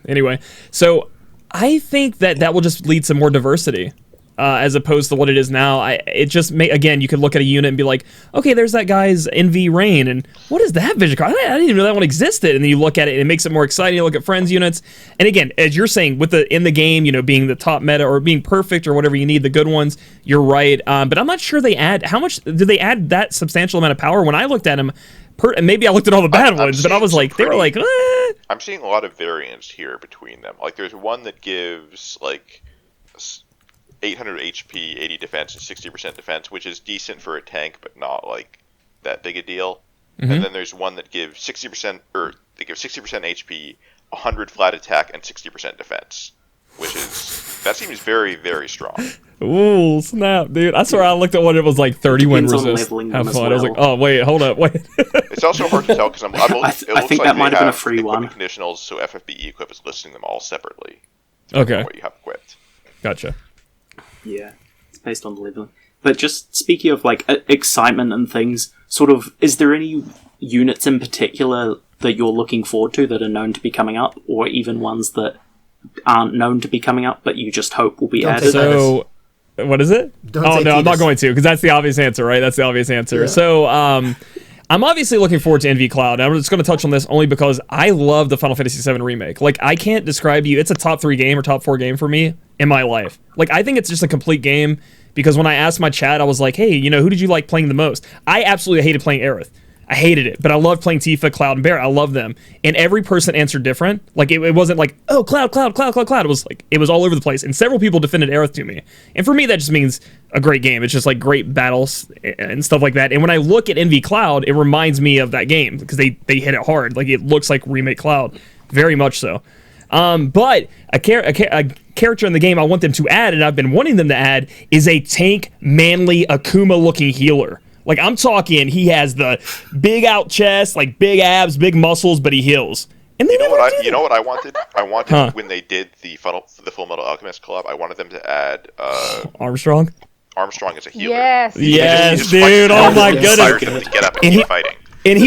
Anyway, so I think that will just lead to more diversity. As opposed to what it is now. Again, you could look at a unit and be like, okay, there's that guy's NV Rain, and what is that vision card? I didn't even know that one existed. And then you look at it, and it makes it more exciting. You look at friends units, and again, as you're saying, with in the game, being the top meta or being perfect or whatever you need, the good ones, you're right. But I'm not sure how much do they add that substantial amount of power? When I looked at them, maybe I looked at all the bad ones, but I was like, they were like, I'm seeing a lot of variance here between them. Like, there's one that gives like 800 HP, 80 defense, and 60% defense, which is decent for a tank, but not like that big a deal. Mm-hmm. And then there's one that gives 60% HP, 100 flat attack, and 60% defense, that seems very, very strong. Ooh, snap, dude! I swear I looked at one. It was like 30 wind resist. Have fun. I was like, oh wait, hold up, wait. It's also hard to tell because I think that might have been a free one. Conditionals, so FFBE equip is listing them all separately. Okay. What you have equipped. Gotcha. Yeah, it's based on the leveling. But just speaking of like excitement and things, sort of, is there any units in particular that you're looking forward to that are known to be coming up, or even ones that aren't known to be coming up but you just hope will be added? So, what is it? I'm not going to, because that's the obvious answer, right? That's the obvious answer. Yeah. So, I'm obviously looking forward to NV Cloud. I'm just going to touch on this only because I love the Final Fantasy VII Remake. Like, I can't describe to you, it's a top 3 game or top 4 game for me in my life. Like, I think it's just a complete game because when I asked my chat, I was like, hey, you know, who did you like playing the most? I absolutely hated playing Aerith. I hated it, but I loved playing Tifa, Cloud, and Barret. I love them. And every person answered different. Like, it wasn't like, oh, Cloud. It was like, it was all over the place. And several people defended Aerith to me. And for me, that just means a great game. It's just like great battles and stuff like that. And when I look at NV Cloud, it reminds me of that game because they hit it hard. Like, it looks like Remake Cloud. Very much so. But a character in the game I want them to add, and I've been wanting them to add, is a tank, manly, Akuma-looking healer. Like, I'm talking, he has the big out chest, like big abs, big muscles, but he heals. And they You know what I did it. wanted? I wanted when they did the Full Metal Alchemist collab. I wanted them to add Armstrong Armstrong as a healer. Yes. Yes, He just dude. Oh my inspired goodness. him to get up and And keep fighting. And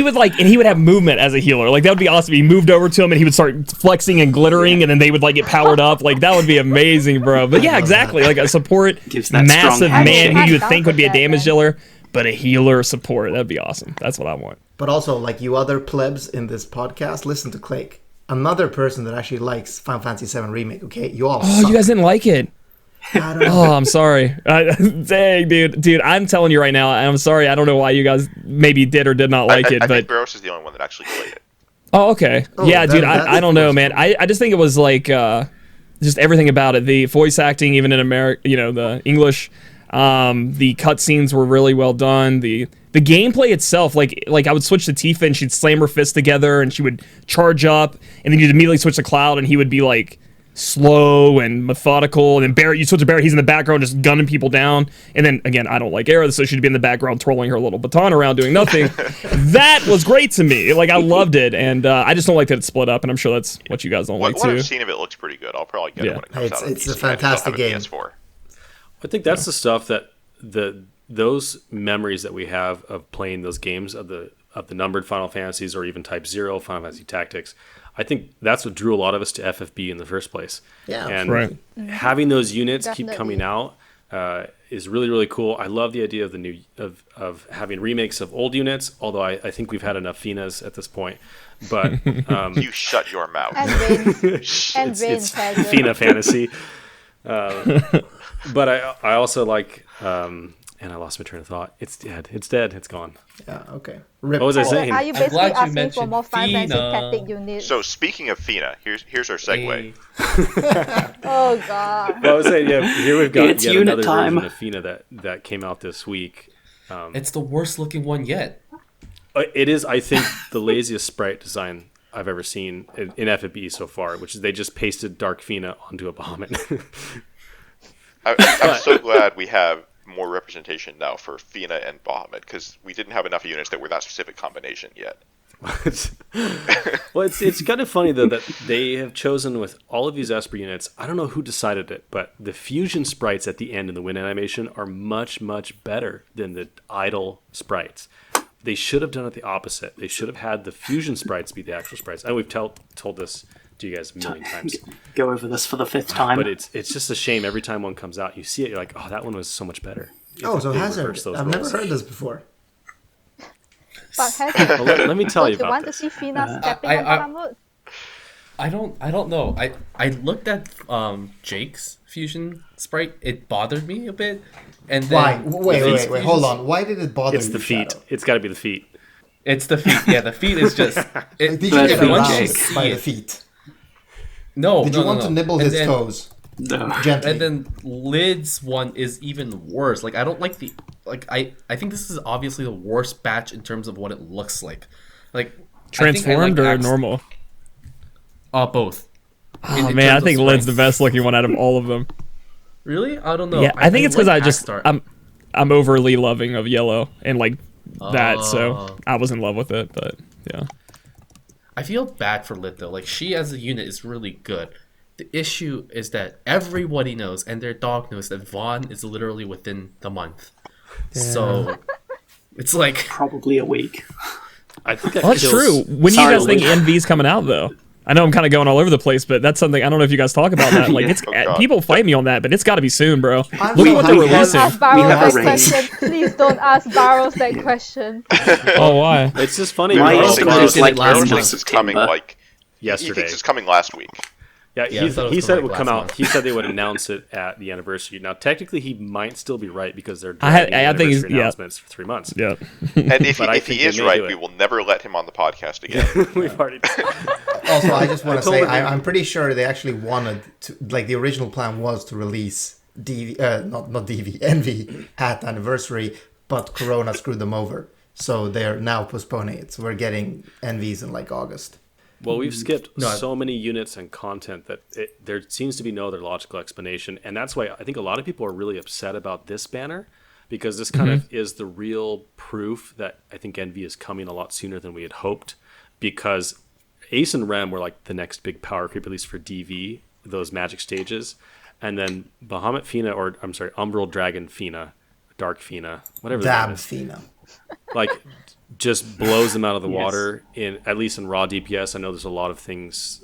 he would have movement as a healer. Like, that would be awesome. He moved over to him and he would start flexing and glittering, and then they would like get powered up. Like, that would be amazing, bro. But yeah, exactly. Like a support Gives that massive strong man handshake. who you would think would be a Yeah, damage man. dealer, but a healer support. That'd be awesome. That's what I want. But also, like, you other plebs in this podcast, listen to Claic. Another person that actually likes Final Fantasy VII Remake, okay? You all Oh, suck. you guys didn't like it. I don't know. Oh, I'm sorry. Dang, dude, I'm telling you right now. I'm sorry. I don't know why you guys maybe did or did not like I it, but think Barros is the only one that actually played it. oh, okay. Oh, Yeah, dude, that's I don't know, the man. I just think it was like just everything about it. The voice acting, even in America, you know, the English, the cutscenes were really well done. The gameplay itself, like I would switch to Tifa and she'd slam her fists together and she would charge up, and then you'd immediately switch to Cloud and he would be like slow and methodical, and then Barret, you switch to Barret, he's in the background just gunning people down, and then again, I don't like Aerith, so she'd be in the background twirling her little baton around doing nothing. That was great to me. Like, I loved it, and I just don't like that it's split up, and I'm sure that's what you guys don't like What too. I've seen of it looks pretty good. I'll probably get it when it comes out on It's a PC. I just don't fantastic have a game. PS4. I think that's the stuff that those memories that we have of playing those games of the numbered Final Fantasies or even Type 0 Final Fantasy Tactics. I think that's what drew a lot of us to FFB in the first place. Yeah, and right. having those units keep Definitely. coming out is really, really cool. I love the idea of the new of having remakes of old units. Although I think we've had enough Finas at this point. But You shut your mouth. And Rain. And Rain it's Tiger. Fina fantasy. But I also like and I lost my train of thought. It's dead. It's dead. It's gone. Yeah, okay. Rip. What was I saying? Are you I'm basically glad you asking for mentioned more Final Fantasy Fina. Tactic units? So speaking of Fina, here's our segue. Oh god. Well, I was saying, yeah, here we've got It's yet unit another time. version of Fina that came out this week. It's the worst looking one yet. It is, I think, the laziest sprite design I've ever seen in FFBE so far, which is they just pasted Dark Fina onto a Bahamut. I'm so glad we have more representation now for Fina and Bahamut, because we didn't have enough units that were that specific combination yet. Well, it's kind of funny though that they have chosen with all of these Esper units. I don't know who decided it, but the fusion sprites at the end in the wind animation are much, much better than the idle sprites. They should have done it the opposite. They should have had the fusion sprites be the actual sprites. And we've told this to you guys a million times. Go over this for the 5th time. But it's just a shame every time one comes out, you see it, you're like, oh, that one was so much better. Oh, so They has it? reversed those I've never roles. heard this before. But has Well, let me tell Don't you you about want this. to see Fina stepping I- on Bahamut? I don't know. I looked at Jake's fusion sprite. It bothered me a bit. And Why? then Wait, Fi's hold fusion- on. Why did it bother It's you, the feet. Shadow? It's got to be the feet. It's the feet. Yeah, the feet is just. It, Did you But get feet. once you aroused see by it- the feet? No, Did no, you want no, to no. nibble And his then- toes No. gently? And then Lid's one is even worse. Like, I don't like the I think this is obviously the worst batch in terms of what it looks like. Like, Transformed or normal? Both. Oh in man, I terms of think Lid's the strength. best looking one out of all of them. Really? I don't know. Yeah, I think it's because like I just Axstar. I'm overly loving of yellow and like that, so Oh. I was in love with it. But yeah, I feel bad for Lid though. Like, she as a unit is really good. The issue is that everybody knows, and their dog knows, that Vaughn is literally within the month. So it's like, Probably a week. I think that well, that's kills- true. When do you Sorry, guys think Lid. NV's coming out though? I know I'm kind of going all over the place, but that's something I don't know if you guys talk about that. Like, Yeah. it's Oh, God. people fight me on that, but it's got to be soon, bro. I'm Look so at what they're happy. releasing. Ask We Barrows have that a raise. question. Please don't ask Barrows that question. Oh, why? It's just funny. My because estimate Barrows is like last Barrows month. thinks it's coming September. like he yesterday. thinks it's coming last week. Yeah, Yeah, I thought it he was said it coming would like come last out. month. He said they would announce it at the anniversary. Now, technically, he might still be right because they're I dragging think he's- anniversary yeah. announcements for 3 months. Yeah. And if But I he think is they may right, do it. we will never let him on the podcast again. We've already. Also, I just want to told say him- I'm pretty sure they actually wanted to, like, the original plan was to release not DV, Envy at anniversary, but Corona screwed them over, so they're now postponing it. So we're getting Envies in like August. Well, we've skipped No, so many units and content that there seems to be no other logical explanation, and that's why I think a lot of people are really upset about this banner, because this kind of is the real proof that I think Envy is coming a lot sooner than we had hoped, because Ace and Rem were like the next big power creep, at least for DV, those magic stages, and then Bahamut Fina, or I'm sorry, Umbral Dragon Fina, Dark Fina, whatever the name Damn is, Fina. like just blows them out of the Yes. water at least in raw DPS. I know there's a lot of things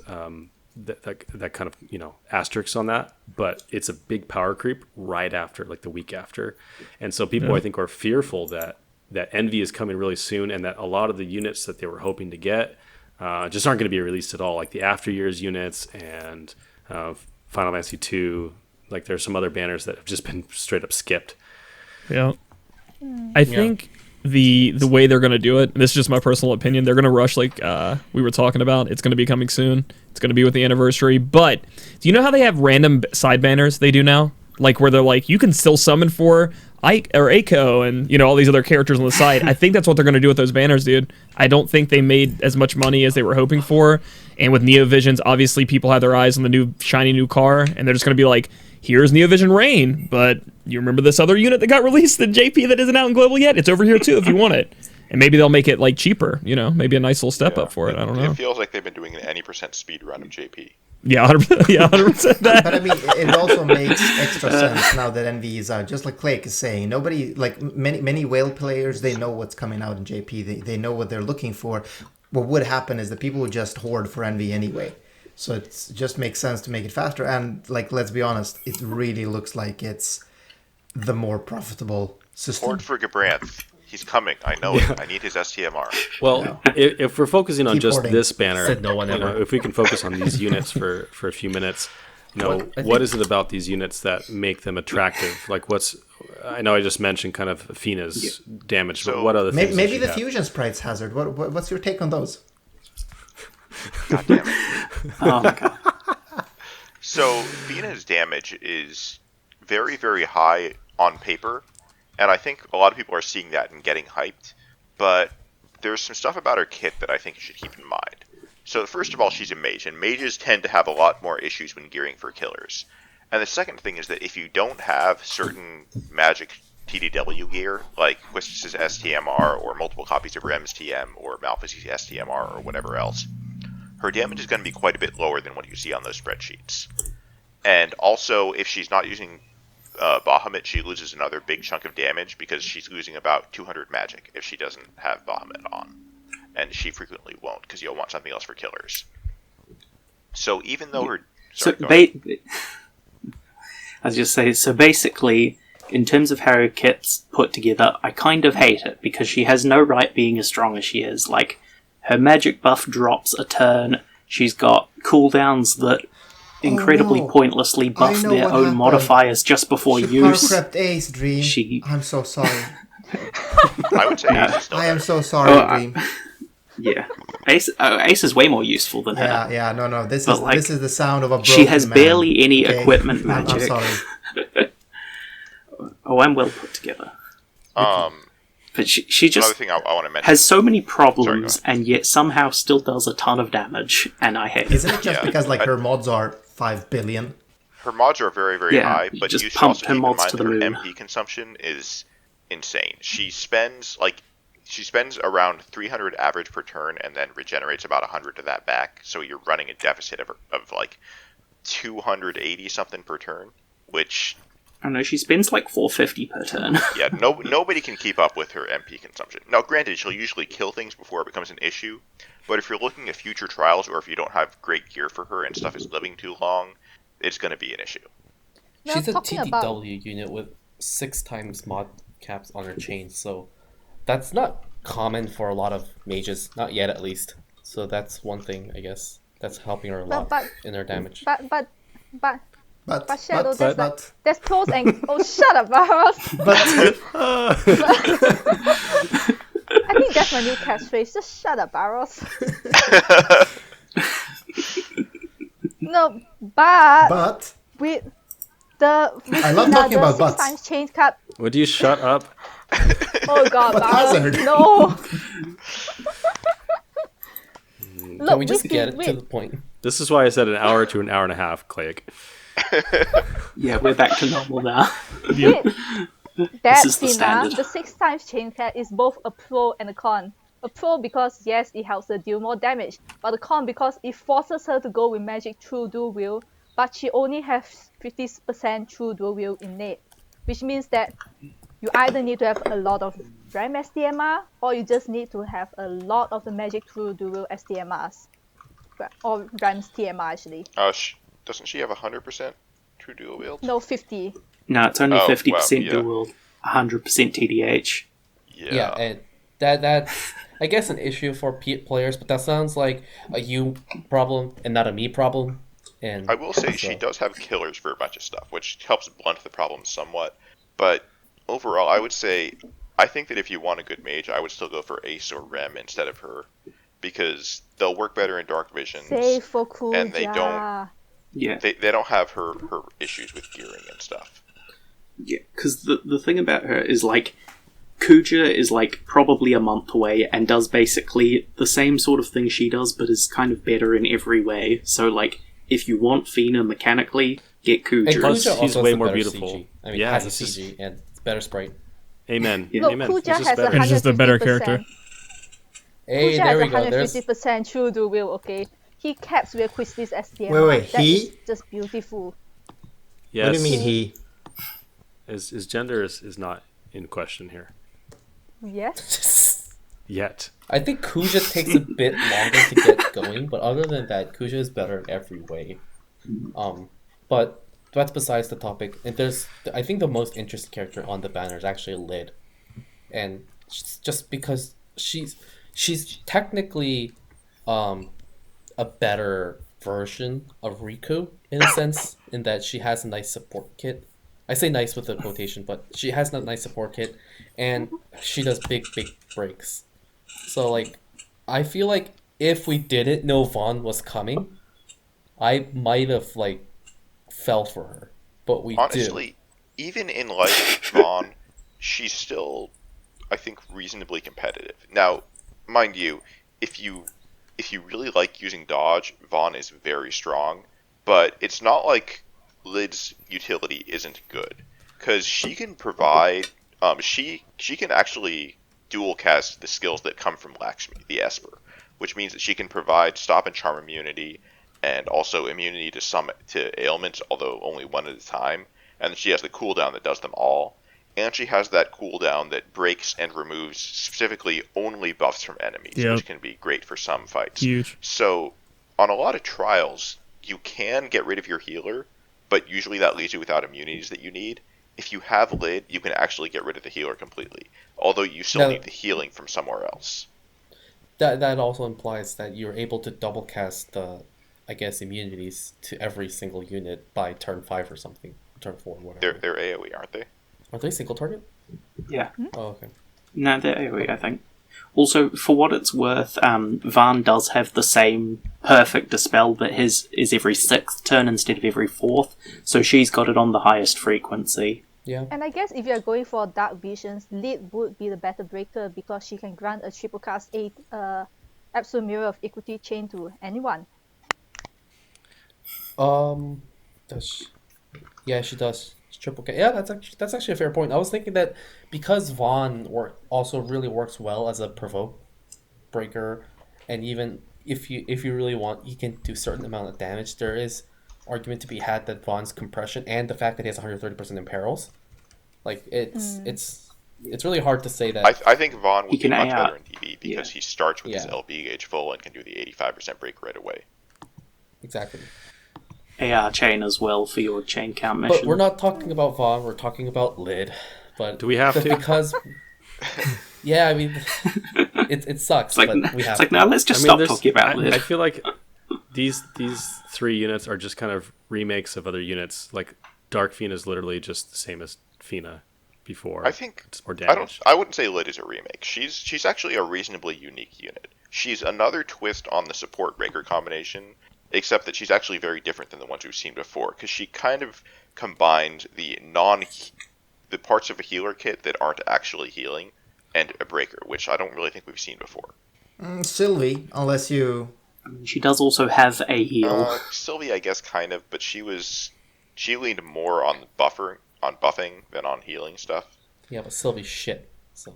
that kind of, asterisks on that, but it's a big power creep right after, like the week after. And so people I think are fearful that Envy is coming really soon, and that a lot of the units that they were hoping to get just aren't going to be released at all, like the After Years units and Final Fantasy 2. Like there's some other banners that have just been straight up skipped. Yeah. I think the way they're going to do it, and this is just my personal opinion, they're going to rush like we were talking about. It's going to be coming soon. It's going to be with the anniversary. But do you know how they have random side banners they do now? Like where they're like, you can still summon for Ike or Aiko and, all these other characters on the side. I think that's what they're going to do with those banners, dude. I don't think they made as much money as they were hoping for. And with Neovisions, obviously people have their eyes on the new shiny new car, and they're just going to be like, here's Neovision Rain, but you remember this other unit that got released in JP that isn't out in Global yet? It's over here too if you want it. And maybe they'll make it like cheaper, maybe a nice little step up for it. I don't know. It feels like they've been doing an any percent speed run of JP. Yeah, 100%, yeah, 100% that. But I mean, it also makes extra sense now that Envy is out. Just like Claic is saying, nobody, like many whale players, they know what's coming out in JP. They know what they're looking for. What would happen is that people would just hoard for Envy anyway. So it just makes sense to make it faster. And like, let's be honest, it really looks like it's the more profitable system. Hoard for Gabranth. He's coming. I know it. I need his STMR. Well, if we're focusing on Keep just hoarding. this banner, Said no one ever. if we can focus on these units for a few minutes, what is it about these units that make them attractive? Like I know I just mentioned kind of Fina's damage, but So- what other things? Maybe does she the have? fusion sprites hazard. What's your take on those? God damn it. Oh my god. So Fina's damage is very, very high on paper, and I think a lot of people are seeing that and getting hyped, but there's some stuff about her kit that I think you should keep in mind. So first of all, she's a mage, and mages tend to have a lot more issues when gearing for killers. And the second thing is that if you don't have certain magic TDW gear, like Quistis' STMR, or multiple copies of Rem's TM, or Malphys' STMR, or whatever else, her damage is going to be quite a bit lower than what you see on those spreadsheets. And also, if she's not using Bahamut, she loses another big chunk of damage because she's losing about 200 magic if she doesn't have Bahamut on. And she frequently won't because you'll want something else for killers. So even though her... Sorry, go ahead. I was just saying, so basically, in terms of how her kit's put together, I kind of hate it because she has no right being as strong as she is. Like, her magic buff drops a turn, she's got cooldowns that incredibly no. pointlessly buff I know their what own happened. modifiers just before She use. power crept Ace, Dream. I'm so sorry. I would say Ace is still I am better. so sorry, Oh, Dream. Yeah. Ace is way more useful than her. Yeah, no. This But, is like, this is the sound of a broken She has man. barely any Okay? equipment I'm magic. sorry. Oh, I'm well put together. But she Another just thing I want to mention. has so many Sorry, problems go ahead. and yet somehow still does a ton of damage, and I hate it. Isn't it just Yeah, because like I- her mods are 5 billion? Her mods are very, very Yeah, high, you but just you should pumped also her keep in mods mind to that the her moon. MP consumption is insane. She spends around 300 average per turn and then regenerates about 100 of that back, so you're running a deficit of like 280 something per turn, which I don't know, she spends like 450 per turn. Yeah, nobody can keep up with her MP consumption. Now, granted, she'll usually kill things before it becomes an issue, but if you're looking at future trials or if you don't have great gear for her and stuff is living too long, it's going to be an issue. Now, She's a talking TDW about- unit with 6 times mod caps on her chain, so that's not common for a lot of mages, not yet at least. So that's one thing, I guess, that's helping her a lot in her damage. But Shadow, but there's pros and oh, shut up, Baros. I think that's my new catchphrase. Just shut up, Baros. No, but with the I love talking about 6 butts. times change cap. Would you shut up? Oh god, But Baros, Hazard. no. Look, Can we just with get it the- to the point? This is why I said an hour to an hour and a half, Claic. Yeah, we're back to normal now. That is the Fina, standard. the 6 times chain cat is both a pro and a con. A pro because yes, it helps her deal more damage, but a con because it forces her to go with magic through dual wield, but she only has 50% true dual wield innate, which means that you either need to have a lot of Ram SDMR or you just need to have a lot of the magic through dual wield SDMRs. Or Ram's TMR actually. Doesn't she have 100% true dual wield? No, 50. No, it's only Oh, 50% wow, yeah. dual wield, 100% TDH. Yeah, and that's I guess an issue for players, but that sounds like a you problem and not a me problem. And I will say she does have killers for a bunch of stuff, which helps blunt the problem somewhat. But overall, I would say, I think that if you want a good mage, I would still go for Ace or Rem instead of her, because they'll work better in Dark Visions. Save for Kuja. And they don't- Yeah, They don't have her issues with gearing and stuff. yeah. Because the thing about her is, like, Kuja is, like, probably a month away and does basically the same sort of thing she does, but is kind of better in every way. So, like, if you want Fina mechanically, get Kuja. And Plus, Kuja he's also way has the more better beautiful. CG. I mean, Yeah, has a he's just- CG and it's better sprite. Amen. Yeah. Look, Amen. Kuja He's just has better. And just a better 150%. character. Hey, Kuja there has we go. There's 150% true dual wield, okay? He caps with Christie's SDM. Wait, That he? is just beautiful. Yes. what do you mean he? His gender is not in question here. Yes? Yet. I think Kuja takes a bit longer to get going, but other than that, Kuja is better in every way. But that's besides the topic. And I think the most interesting character on the banner is actually Lid, and just because she's technically a better version of Riku in a sense, in that she has a nice support kit. I say nice with a quotation, but she has a nice support kit, and she does big breaks. So, like, I feel like if we didn't know Vaughn was coming, I might have, like, fell for her. But we Honestly, even in like Vaughn, she's still, I think, reasonably competitive. Now, mind you, if you really like using dodge, Vaughn is very strong, but it's not like Lid's utility isn't good, because she can provide she can actually dual cast the skills that come from Lakshmi, the Esper, which means that she can provide stop and charm immunity and also immunity to ailments, although only one at a time, and she has the cooldown that does them all. And she has that cooldown that breaks and removes specifically only buffs from enemies, Yep. which can be great for some fights. Huge. So, on a lot of trials, you can get rid of your healer, but usually that leaves you without immunities that you need. If you have Lid, you can actually get rid of the healer completely, although you still Now- need the healing from somewhere else. That also implies that you're able to double cast the, I guess, immunities to every single unit by turn 5 or something. Turn 4, whatever. They're AoE, aren't they? Are they single target? Yeah. Oh, okay. No, they're AoE, I think. Also, for what it's worth, Van does have the same perfect dispel, but his is every 6th turn instead of every 4th, so she's got it on the highest frequency. Yeah. And I guess if you're going for Dark Visions, Lid would be the better breaker because she can grant a triple cast 8 Absolute Mirror of Equity chain to anyone. Does yeah, she does. It's triple K. Yeah, that's actually a fair point. I was thinking that because Vaughn also really works well as a provoke breaker, and even if you really want, you can do certain amount of damage. There is argument to be had that Vaughn's compression and the fact that he has 130% in perils. Like it's really hard to say that. I think Vaughn would be much AR. better in DB because he starts with his Yeah. LB gauge full and can do the 85% break right away. Exactly. AR chain as well for your chain count mission. But we're not talking about Vaughn, we're talking about Lid. But Do we have to? Because yeah, I mean it sucks, It's like, but we have it's like to. no, let's just stop talking about I it. feel like these 3 units are just kind of remakes of other units. Like Dark Fina is literally just the same as Fina before. I think it's more damage. I wouldn't say Lid is a remake. She's actually a reasonably unique unit. She's another twist on the support Raker combination, except that she's actually very different than the ones we've seen before, because she kind of combined the parts of a healer kit that aren't actually healing and a breaker, which I don't really think we've seen before. Sylvie, unless you... She does also have a heal. Sylvie, I guess, kind of, but she leaned more on buffing than on healing stuff. Yeah, but Sylvie's shit. So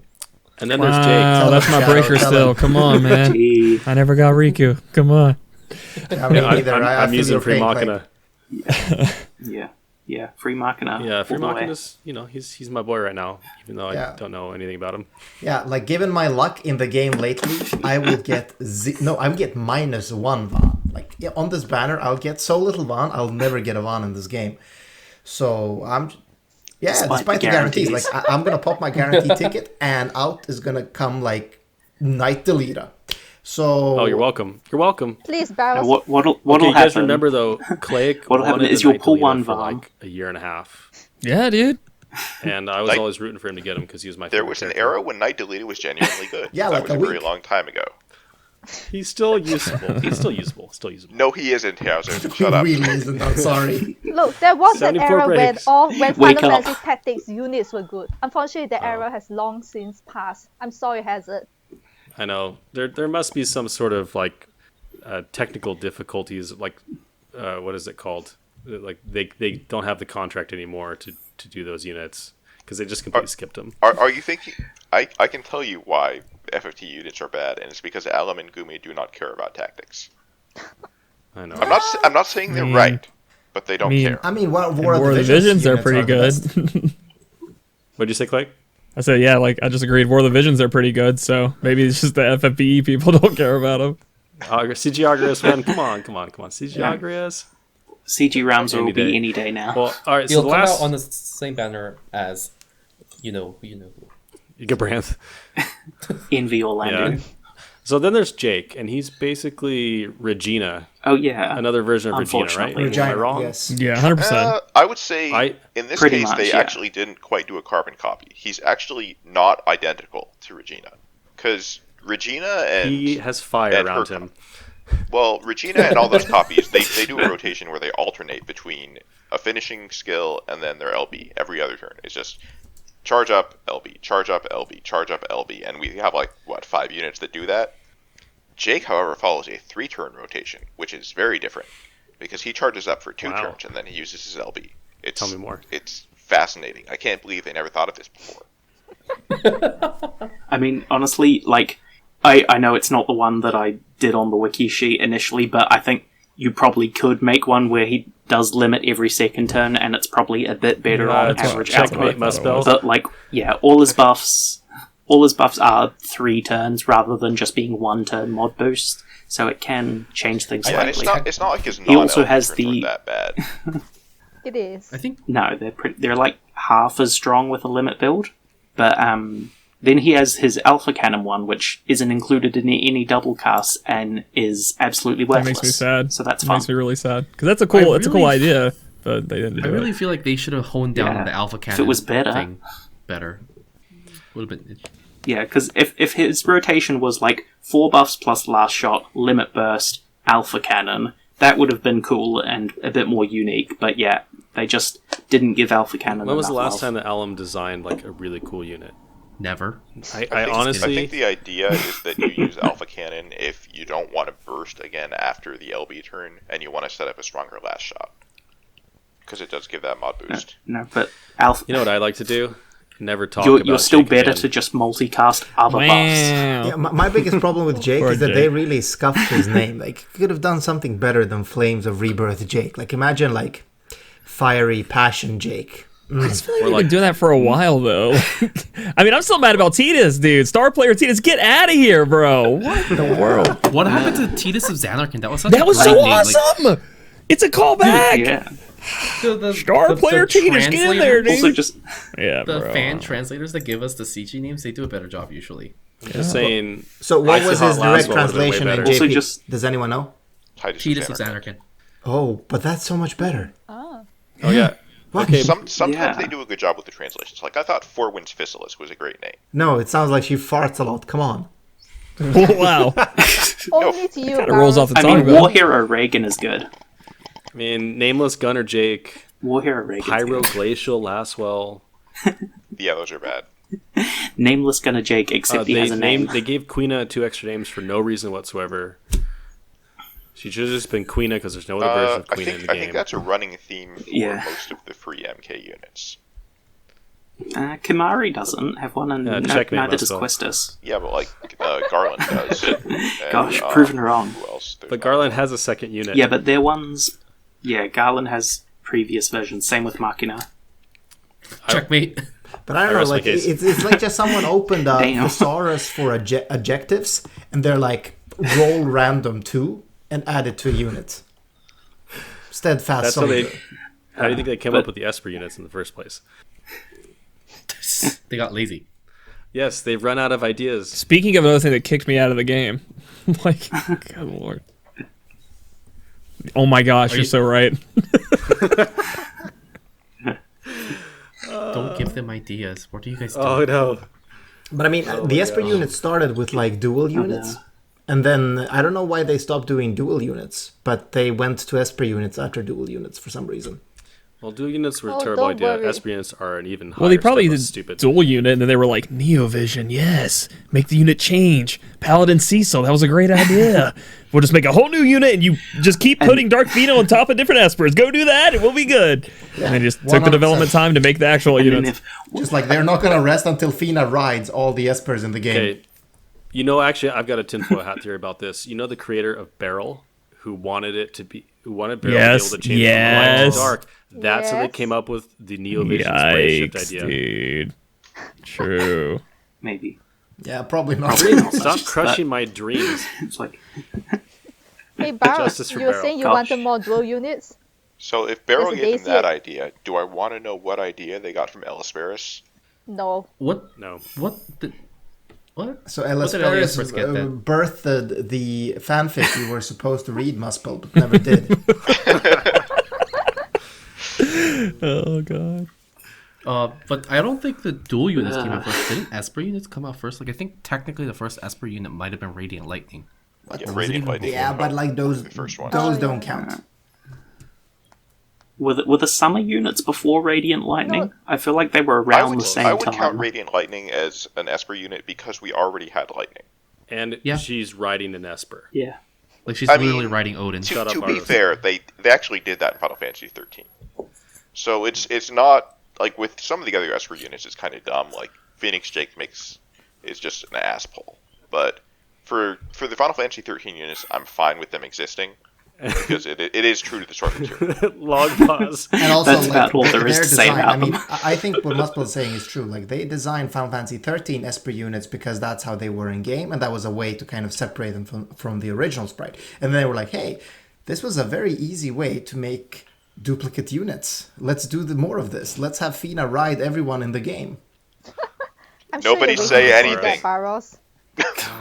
And then there's Jake. Tell that's him, my Shadow, breaker tell still. him. Come on, man. Gee. I never got Riku. Come on. I mean, neither. I I'm feel using your Free pain, Machina. Yeah, Free Machina. Yeah, Free all the way. Machina's, he's my boy right now, even though Yeah. I don't know anything about him. Yeah, like given my luck in the game lately, I will get I will get -1 Van. Like on this banner, I'll get so little Van, I'll never get a Van in this game. So despite the guarantees, like I'm gonna pop my guarantee ticket, and out is gonna come like Knight Deleter. So Oh, you're welcome. You're welcome. Please, Now, Barrels. what'll Okay, you guys happen? remember though, Claic What'll happen wanted is the you'll Knight pull Deleter one for Van. like a year and a half, Yeah, dude. and I was Like- always rooting for him to get him because he was my There favorite was an character. era when Knight Deleted was genuinely good. Yeah, that like was a a very week. long time ago. He's still usable. He's still usable. Still usable. No, he isn't, Hauser. it Shut up. really isn't. I'm sorry. Look, there was an 74 era breaks. when Wake Final up. Fantasy Tactics units were good. Unfortunately, Oh. that era has long since passed. I'm sorry, Hazard. I know there must be some sort of like technical difficulties. Like what is it called? Like they don't have the contract anymore to do those units because they just completely skipped them. Are you thinking... I can tell you why FFT units are bad, and it's because Alum and Gumi do not care about tactics. I know. I'm not saying they're right, but they don't care. I mean, War War of the Visions are pretty good. What'd you say, Clay? I said, yeah, like I just agreed. War of the Visions are pretty good, so maybe it's just the FFBE people don't care about them. CG Agrius, man, come on. CG Agrius. CG Ramsor will Any day. be any day now. Well, all right. So he'll the come last out on the same banner as you know who. Gabranth. Envy Orlando. Yeah. So then there's Jake, and he's basically Regina, Oh yeah. another version of Regina, right? Unfortunately. Am I Regina, wrong? yes. Yeah, 100%. I would say I- in this Pretty case much, they yeah. actually didn't quite do a carbon copy. He's actually not identical to Regina, because Regina and He has fire and around her- him. well, Regina and all those copies they do a rotation where they alternate between a finishing skill and then their LB every other turn. It's just charge up LB, charge up LB, charge up LB, and we have like 5 units that do that. Jake, however, follows a 3-turn rotation, which is very different because he charges up for 2 Wow. turns and then he uses his LB. Tell me more. It's fascinating. I can't believe they never thought of this before. I mean, honestly, like, I know it's not the one that I did on the wiki sheet initially, but I think you probably could make one where he does limit every second turn, and it's probably a bit better on it's average checkmate output. must spell. But like, yeah, all his buffs are 3 turns rather than just being 1 turn mod boost, so it can change things Yeah, and slightly. it's not like his He also non-LB has turns the- were that bad. It is. I think No, they're like half as strong with a limit build, but then he has his Alpha Cannon one, which isn't included in any double casts and is absolutely That worthless. makes me sad. So that's That fun. makes me really sad because that's a cool, it's a cool really- idea, but they didn't I do really it. feel like they should have honed down Yeah. on the alpha If cannon. it was better. thing better. Would have been. Yeah, because if his rotation was like 4 buffs plus last shot, limit burst, Alpha Cannon, that would have been cool and a bit more unique. But yeah, they just didn't give Alpha Cannon. When was the enough last love. time that Alum designed like a really cool unit? Never. I honestly, I think the idea is that you use Alpha Cannon if you don't want to burst again after the LB turn and you want to set up a stronger last shot. Because it does give that mod boost. No, but Alpha. you know what I like to do never talk about You're still Jake better again. to just multicast other buffs. Yeah, my biggest problem with Jake Poor is that Jake. they really scuffed his name. Like, could have done something better than Flames of Rebirth Jake. Like, imagine, like, Fiery Passion Jake. I just feel like we've been doing that for a while, though. I mean, I'm still mad about Titus, dude. Star player Titus, get out of here, bro. What in the world? What happened to Titus of Xanarkin? That was such That a was great so name. Like, awesome! It's a callback! Yeah. Star player Titus, get in there, dude! Also, just Yeah, the bro. fan translators that give us the CG names, they do a better job usually. Just saying. So, what Ice was Hot his last direct one would've been way translation in better. JP? Also, just- Does anyone know? Titus of Xanarkin. Oh, but that's so much better. Oh yeah. What? Okay. Sometimes Yeah. they do a good job with the translations. Like I thought Four Winds Fissilus was a great name. No, it sounds like she farts a lot. Come on. Wow. Only to you, Kind of rolls off the I tongue, mean, though. War Hero Reagan is good. I mean, Nameless Gunner Jake, War Hero Reagan. Pyro Glacial Laswell. Yeah, those are bad. Nameless Gunner Jake, except he has a name. They gave Queena 2 extra names for no reason whatsoever. She should have just been Queena because there's no other version of I Queena think in the I think game. that's a running theme for Yeah. most of the free MK units. Kimari doesn't have one, and checkmate, neither does Muscle. Questus. Yeah, but like Garland does. And, Gosh, proven wrong. Who else? There's But not- Garland has a second unit. Yeah, but their ones... Yeah, Garland has previous versions. Same with Machina. Checkmate. But I don't know, rest my like, case. it's like just someone opened a Damn. thesaurus for adjectives, and they're like, roll random 2, and add it to a unit. Steadfast That's how they. soldier. How do you think they came up with the Esper units in the first place? They got lazy. Yes, they've run out of ideas. Speaking of another thing that kicked me out of the game. Like, good lord. Oh my gosh, you're you- so right. Don't give them ideas. What do you guys do? Oh no. But I mean, the Esper unit started with like dual units. And then I don't know why they stopped doing dual units, but they went to Esper units after dual units for some reason. Well, dual units were a Oh, terrible don't idea. worry. Esper units are an even higher Well, they probably step of did stupid. dual unit, and then they were like, Neovision, yes. Make the unit change. Paladin Cecil, that was a great idea. We'll just make a whole new unit, and you just keep putting Dark Fina on top of different Espers. Go do that, and we'll be good. And they just took the 100%. development time to make the actual And then units. Just like they're not gonna rest until Fina rides all the Espers in the game. Okay. You know, actually, I've got a tinfoil hat theory about this. You know the creator of Beryl, who wanted Beryl to be able to change from light to dark. That's how they Yes. came up with the Neovision spray shift Yikes, idea. dude. True. Maybe. Yeah, probably not. Probably not. Stop crushing my dreams. It's like... Hey, Barrow, Justice for you were Barrow. saying you Gosh. wanted more dual units? So if Beryl Yes, gave they them that see it. idea, do I want to know what idea they got from Elisperis? No. What? No. What? What? So What did Elisperis Eliasperis get then? birthed the fanfic you were supposed to read, Muspel, but never did. Oh, God. But I don't think the dual units came out first. Didn't Esper units come out first? Like, I think technically the first Esper unit might have been Radiant Lightning. Yeah, Radiant Lightning. Yeah, but like those The first one. those don't count. Were the summer units before Radiant Lightning? No. I feel like they were I around would, the same I would time. count Radiant Lightning as an Esper unit because we already had Lightning. And Yeah. she's riding an Esper. Yeah. Like, she's I literally mean, riding Odin. Shut up, To be Arthas. fair, they actually did that in Final Fantasy 13. So it's not like with some of the other Esper units, it's kind of dumb. Like Phoenix Jake is just an ass pull. But for the Final Fantasy 13 units, I'm fine with them existing because it is true to the source material. Long pause. And also, That's about all there is their to say design. about I mean, them. I think what Muspel is saying is true. Like, they designed Final Fantasy 13 Esper units because that's how they were in game, and that was a way to kind of separate them from the original sprite. And then they were like, hey, this was a very easy way to make duplicate units. Let's do more of this. Let's have Fina ride everyone in the game. I'm Nobody sure you're say waiting to see anything. that, Barrows.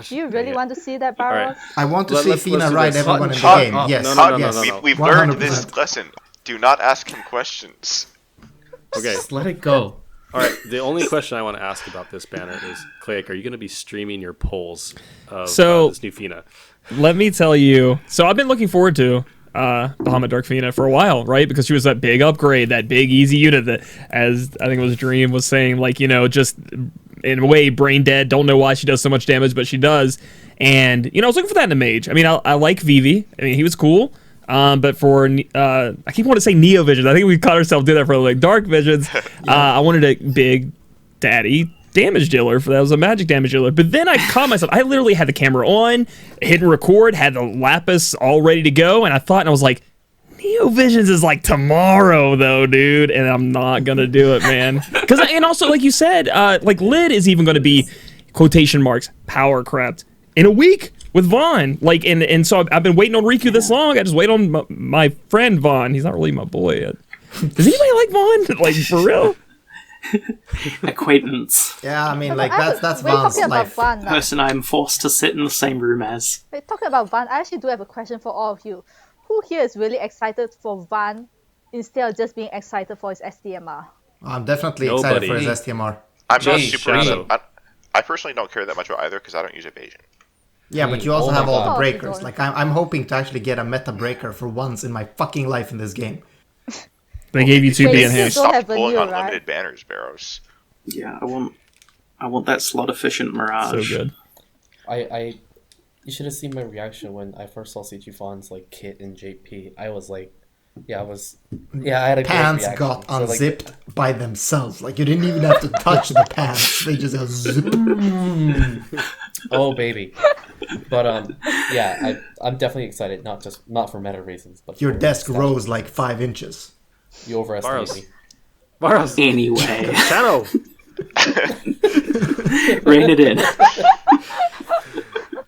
Do you really want to see that, Barrows? I want to Let- see let's Fina do ride this. everyone in the Shut game. up. Yes, No, no, no, yes. no, no, no. We've learned 100%. this lesson. Do not ask him questions. Okay. Just let it go. All right. The only question I want to ask about this banner is, Claic, are you going to be streaming your polls of So- this new Fina? Let me tell you. So I've been looking forward to Bahamut Dark Fina for a while, right? Because she was that big upgrade, that big easy unit that, as I think it was Dream was saying, like, you know, just in a way brain dead. Don't know why she does so much damage, but she does. And you know, I was looking for that in a mage. I mean, I like Vivi. I mean, he was cool. But for I keep wanting to say Neo Visions. I think we caught ourselves doing that for like Dark Visions. I wanted a big daddy damage dealer. That was a magic damage dealer. But then I caught myself. I literally had the camera on, hit and record, had the lapis all ready to go, and I was like, Neo Visions is like tomorrow though, dude, and I'm not gonna do it, man. And also, like you said, like Lid is even gonna be quotation marks power crept in a week with Vaughn. Like, and so I've been waiting on Riku this long. I just wait on my friend Vaughn. He's not really my boy yet. Does anybody like Vaughn? Like, for real? Acquaintance. Yeah, I mean, like, that's we're Vaughn's talking about life. Van now. Person I'm forced to sit in the same room as. Wait, talking about Van, I actually do have a question for all of you. Who here is really excited for Van instead of just being excited for his STMR? I'm definitely excited for his STMR. I'm not Jay, super. Shadow. I personally don't care that much about either because I don't use evasion. Yeah, but you also Oh my have all God. the breakers. Like, I'm hoping to actually get a meta breaker for once in my fucking life in this game. They gave you 2 Wait, B you enhanced. don't Stop have pulling renewal, unlimited right? banners, Barrows. Yeah, I want that slot efficient Mirage. So good. You should have seen my reaction when I first saw CG Fawn's like kit in JP. I was like, I had a great Pants reaction. got So, like, unzipped by themselves. Like, you didn't even have to touch the pants. They just go zoom. oh baby, but I'm definitely excited. Not for meta reasons, but Your for desk stuff. rose like 5 inches. You overestimate Barrows. me. Varus, Anyway, Shadow. rein it in.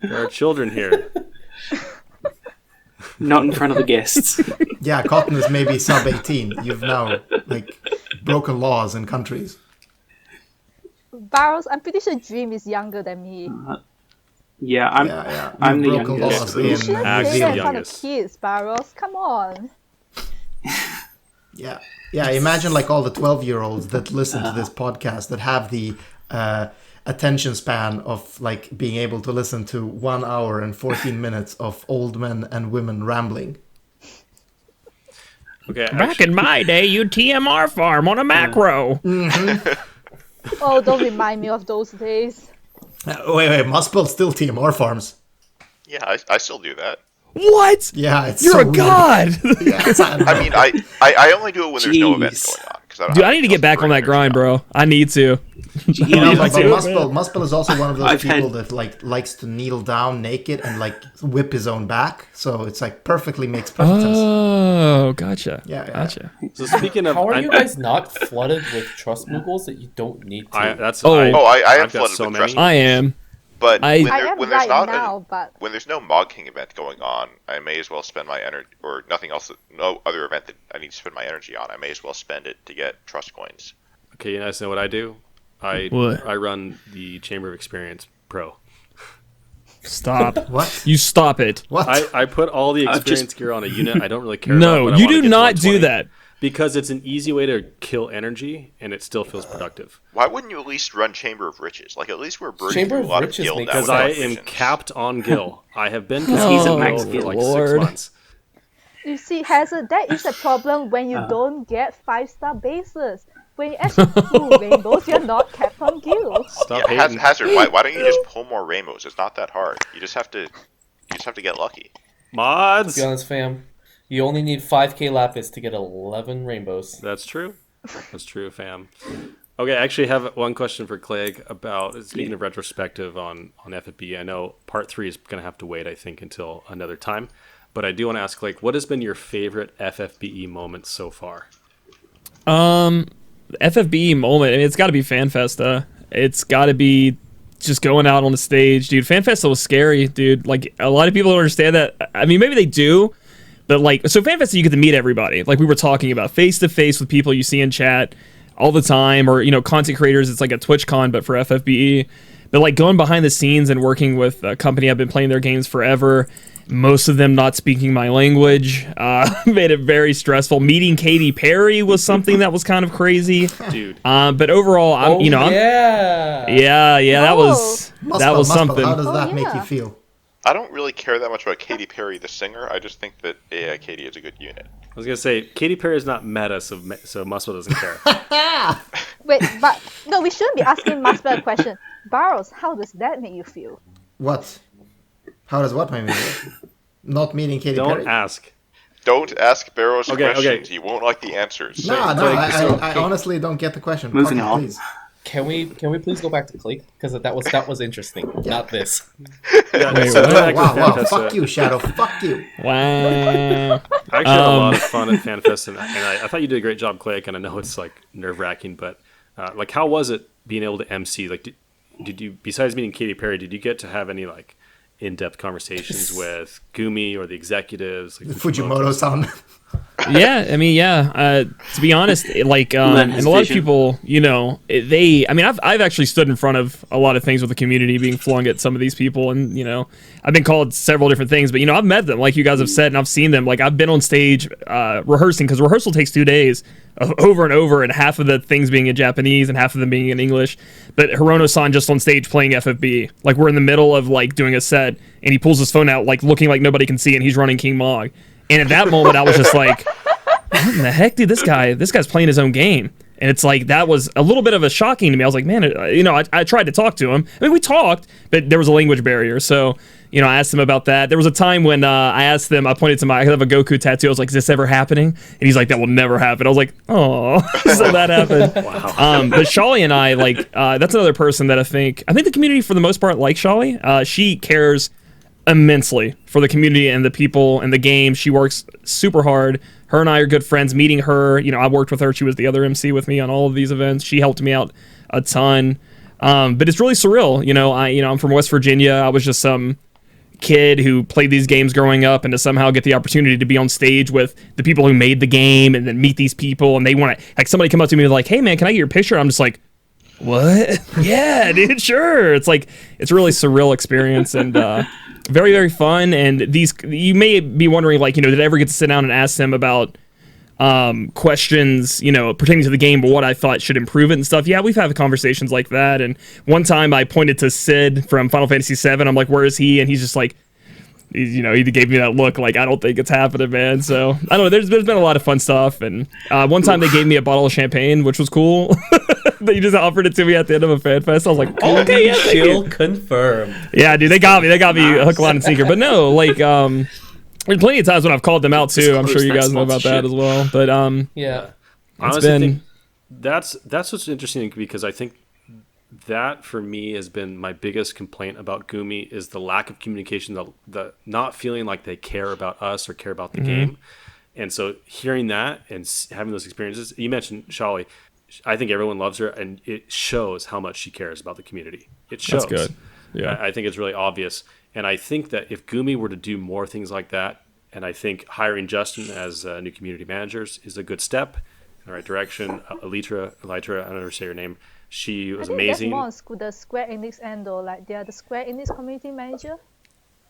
There are children here. Not in front of the guests. Yeah, Cotton is maybe sub 18. You've now, like, broken laws in countries. Barrows, I'm pretty sure Dream is younger than me. Yeah, I'm You've the broken youngest. laws in Shouldn't Shouldn't New Actually say that in Zealand. front of youngest. kids, Barrows. Come on. Yeah. Yeah, imagine like all the 12-year-olds that listen to this podcast that have the attention span of like being able to listen to 1 hour and 14 minutes of old men and women rambling. Okay, Back in my day, you'd TMR farm on a macro. Oh, don't remind me of those days. Wait, Muspel still TMR farms. Yeah, I still do that. What? Yeah, it's You're so a weird. god. Yeah, it's, I don't I know. mean, I only do it when there's no events Jeez. going on. I don't Dude, have I need to anything get back else on to that bring grind, energy bro. I need to. You know, but too, Muspel is also one of those I've people had- that like likes to kneel down naked and like whip his own back. So it's like perfectly makes perfect sense. Oh, gotcha. Yeah, yeah. Gotcha. So speaking of, How are I'm- you guys not flooded with trust moogles that you don't need to? I I am I've got flooded so with many. trust. I am. But I- when, I there, am when there's right not now, but when there's no Mog King event going on, I may as well spend my energy, or nothing else, no other event that I need to spend my energy on. I may as well spend it to get trust coins. Okay, you guys know what I do? What? I run the Chamber of Experience Pro. Stop. What? You stop it. What? I put all the I've experience just- gear on a unit. I don't really care. about, No, but I you wanna do get to not do 120 that. because it's an easy way to kill energy and it still feels productive. Why wouldn't you at least run Chamber of Riches? Like, at least we're burning Chamber through a of lot Riches of gil makes now Because with I dark am visions. capped on Gil. I have been Oh, he's at max for Gil. like Lord. 6 months. you see, Hazard, that is a problem when you don't get 5-star bases. When you actually pull rainbows, you're not capped on gil. Stop Yeah, hating. Hazard, why don't you just pull more rainbows? It's not that hard. You just have to get lucky. Mods. To be honest, fam, you only need 5k lapis to get 11 rainbows. That's true. That's true, fam. Okay, I actually have one question for Claic about, speaking of retrospective on FFBE. I know part 3 is going to have to wait, I think, until another time. But I do want to ask, Claic, what has been your favorite FFBE moment so far? FFBE moment. I mean, it's got to be FanFesta. It's got to be just going out on the stage, dude. FanFesta was scary, dude. Like, a lot of people don't understand that. I mean, maybe they do, but like, so FanFesta, you get to meet everybody. Like we were talking about, face to face with people you see in chat all the time, or content creators. It's like a TwitchCon, but for FFBE. But like going behind the scenes and working with a company I've been playing their games forever. Most of them not speaking my language made it very stressful. Meeting Katy Perry was something that was kind of crazy, Dude. but overall, I'm, yeah. that was Muspel, something. How does Oh, that make yeah. you feel? I don't really care that much about Katy Perry, the singer. I just think that Katy is a good unit. I was going to say, Katy Perry is not meta, so Muscle doesn't care. Wait, but no, we shouldn't be asking Master a question. Barrows, how does that make you feel? What? How does what make me feel? Not meeting Katy Don't Perry? ask. Don't ask Barrows Okay, questions. okay. You won't like the answers. No, Like, so- I honestly don't get the question. Moving Okay, on. please. Can we please go back to Claic? Because that was interesting. Not this. Yeah, Wait, so what? back to Wow, FanFest, fuck you, Shadow, fuck you. Wow. I actually had a lot of fun at FanFest, and I thought you did a great job, Claic, and I know it's like nerve-wracking, but like, how was it being able to MC? Like, did you, besides meeting Katy Perry, did you get to have any like in-depth conversations with Gumi or the executives, like Fujimoto-san. Yeah, I mean, yeah. To be honest, like, and a lot of people, you know, I've actually stood in front of a lot of things with the community being flung at some of these people, and you know, I've been called several different things, but you know, I've met them, like you guys have said, and I've seen them. Like, I've been on stage rehearsing, because rehearsal takes 2 days over and over, and half of the things being in Japanese and half of them being in English. But Hirono-san just on stage playing FFBE, like we're in the middle of like doing a set, and he pulls his phone out, like looking like nobody can see, and he's running King Mog. And at that moment, I was just like, what in the heck, dude? This guy's playing his own game. And it's like, that was a little bit of a shocking to me. I was like, man, you know, I tried to talk to him. I mean, we talked, but there was a language barrier. So, you know, I asked him about that. There was a time when I asked them, I pointed to I have a Goku tattoo. I was like, is this ever happening? And he's like, that will never happen. I was like, oh, so that happened. Wow. But Shali and I, like, that's another person that I think the community for the most part likes Shali. She cares immensely for the community and the people and the game. She works super hard. Her and I are good friends. Meeting her, you know, I worked with her. She was the other MC with me on all of these events. She helped me out a ton. But it's really surreal. You know, I'm from West Virginia. I was just some kid who played these games growing up, and to somehow get the opportunity to be on stage with the people who made the game and then meet these people, and they want to, like, somebody come up to me and like, hey man, can I get your picture? I'm just like, what? Yeah, dude, sure. It's like, it's a really surreal experience, and very, very fun. And these, you may be wondering, like, you know, did I ever get to sit down and ask them about questions, you know, pertaining to the game, but what I thought should improve it and stuff? Yeah, we've had conversations like that. And one time I pointed to Sid from Final Fantasy VII. I'm like, where is he? And he's just like, you know, he gave me that look like, I don't think it's happening, man. So I don't know. There's been a lot of fun stuff. And one time they gave me a bottle of champagne, which was cool. They just offered it to me at the end of a fan fest. I was like, okay, yeah, chill, confirm. Yeah, dude, they got me hook, line, and sinker. But no, like, there's plenty of times when I've called them out too. I'm sure you guys know about that as well. But yeah, I honestly think that's what's interesting, because I think that for me has been my biggest complaint about Gumi, is the lack of communication, the not feeling like they care about us or care about the game. And so hearing that and having those experiences, you mentioned Shali. I think everyone loves her, and it shows how much she cares about the community. It shows. That's good. Yeah, I think it's really obvious. And I think that if Gumi were to do more things like that, and I think hiring Justin as new community managers is a good step in the right direction. Elytra, I don't know how to say her name. She was amazing. That's more on the Square Enix end, though. Like, they are the Square Enix community manager.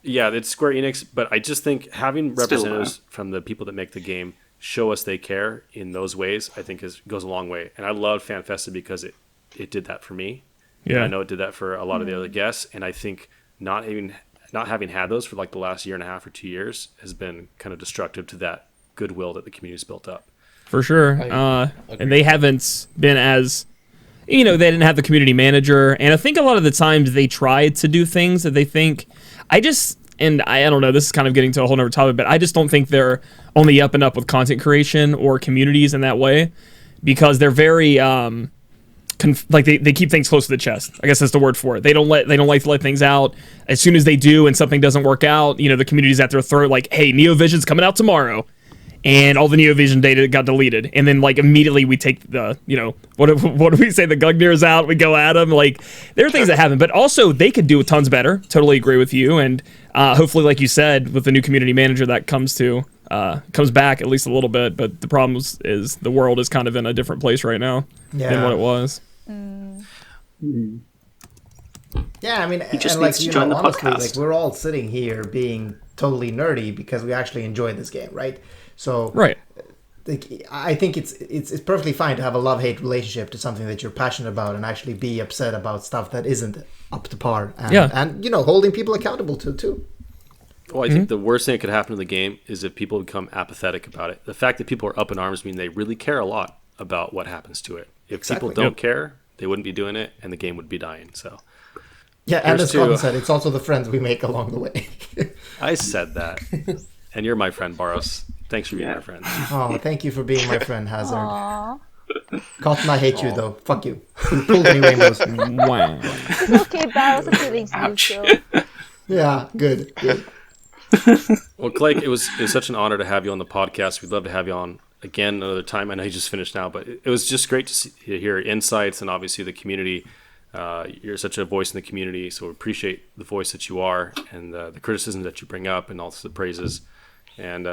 Yeah, it's Square Enix, but I just think having representatives from the people that make the game show us they care in those ways, I think goes a long way. And I love FanFesta because it did that for me. Yeah, and I know it did that for a lot of the other guests. And I think not having had those for like the last year and a half or 2 years has been kind of destructive to that goodwill that the community's built up. For sure. And they haven't been as, you know, they didn't have the community manager. And I think a lot of the times they tried to do things that they think, I don't know, this is kind of getting to a whole nother topic, but I just don't think they're on the up and up with content creation or communities in that way, because they're very, they keep things close to the chest. I guess that's the word for it. They don't like to let things out. As soon as they do and something doesn't work out, you know, the community's at their throat, like, hey, NeoVision's coming out tomorrow. And all the NeoVision data got deleted. And then, like, immediately we take the, you know, what do we say? The Gugnir's out. We go at them. Like, there are things that happen. But also, they could do tons better. Totally agree with you. And hopefully, like you said, with the new community manager, that comes back at least a little bit. But the problem is the world is kind of in a different place right now than what it was. Yeah, I mean, he just and needs to join the honestly, podcast. like, we're all sitting here being totally nerdy because we actually enjoy this game, right? So, right. Like, I think it's perfectly fine to have a love-hate relationship to something that you're passionate about and actually be upset about stuff that isn't up to par. And you know, holding people accountable to too. Well, I think the worst thing that could happen to the game is if people become apathetic about it. The fact that people are up in arms means they really care a lot about what happens to it. If people don't care, they wouldn't be doing it, and the game would be dying. So, yeah, and as Colin said, it's also the friends we make along the way. I said that, and you're my friend, Baros. Thanks for being my friend. Oh, thank you for being my friend, Hazard. Aww. Cotton, I hate you though. Fuck you. Pull me rainbows. Wow. It's okay, balance the feelings, Ouch. so Yeah, good. Well, Claic, it was such an honor to have you on the podcast. We'd love to have you on again another time. I know you just finished now, but it was just great to hear insights and obviously the community. You're such a voice in the community, so we appreciate the voice that you are and the criticism that you bring up and also the praises. And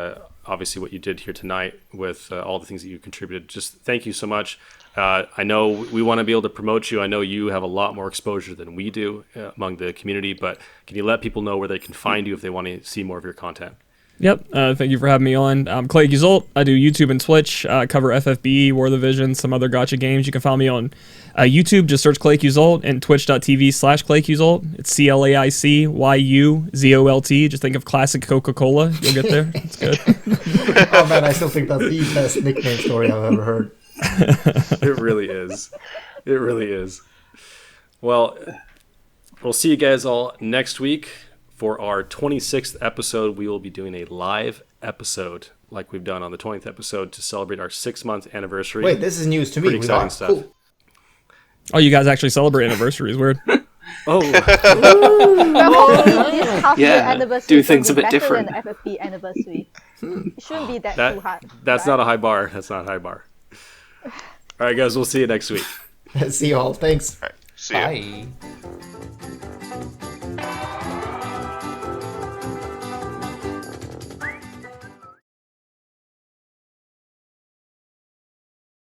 obviously what you did here tonight with all the things that you contributed. Just thank you so much. I know we want to be able to promote you. I know you have a lot more exposure than we do among the community, but can you let people know where they can find you if they want to see more of your content? Yep. Thank you for having me on. I'm Claic Yuzolt. I do YouTube and Twitch. Cover FFBE, War of the Visions, some other gacha games. You can find me on YouTube. Just search Claic Yuzolt, and twitch.tv/Claic Yuzolt. It's CLAICYUZOLT. Just think of classic Coca-Cola. You'll get there. It's good. Oh man, I still think that's the best nickname story I've ever heard. It really is. It really is. Well, we'll see you guys all next week. For our 26th episode, we will be doing a live episode like we've done on the 20th episode to celebrate our 6-month anniversary. Wait, this is news to me. Pretty exciting stuff. Cool. Oh, you guys actually celebrate anniversaries. Weird. Oh, well, hopefully this half-year Yeah, anniversary do is things a gonna bit be better different. than the FFP anniversary. It shouldn't be that too hard. that's right? not a high bar. That's not a high bar. All right, guys, we'll see you next week. See you all. Thanks. All right, see ya. Bye.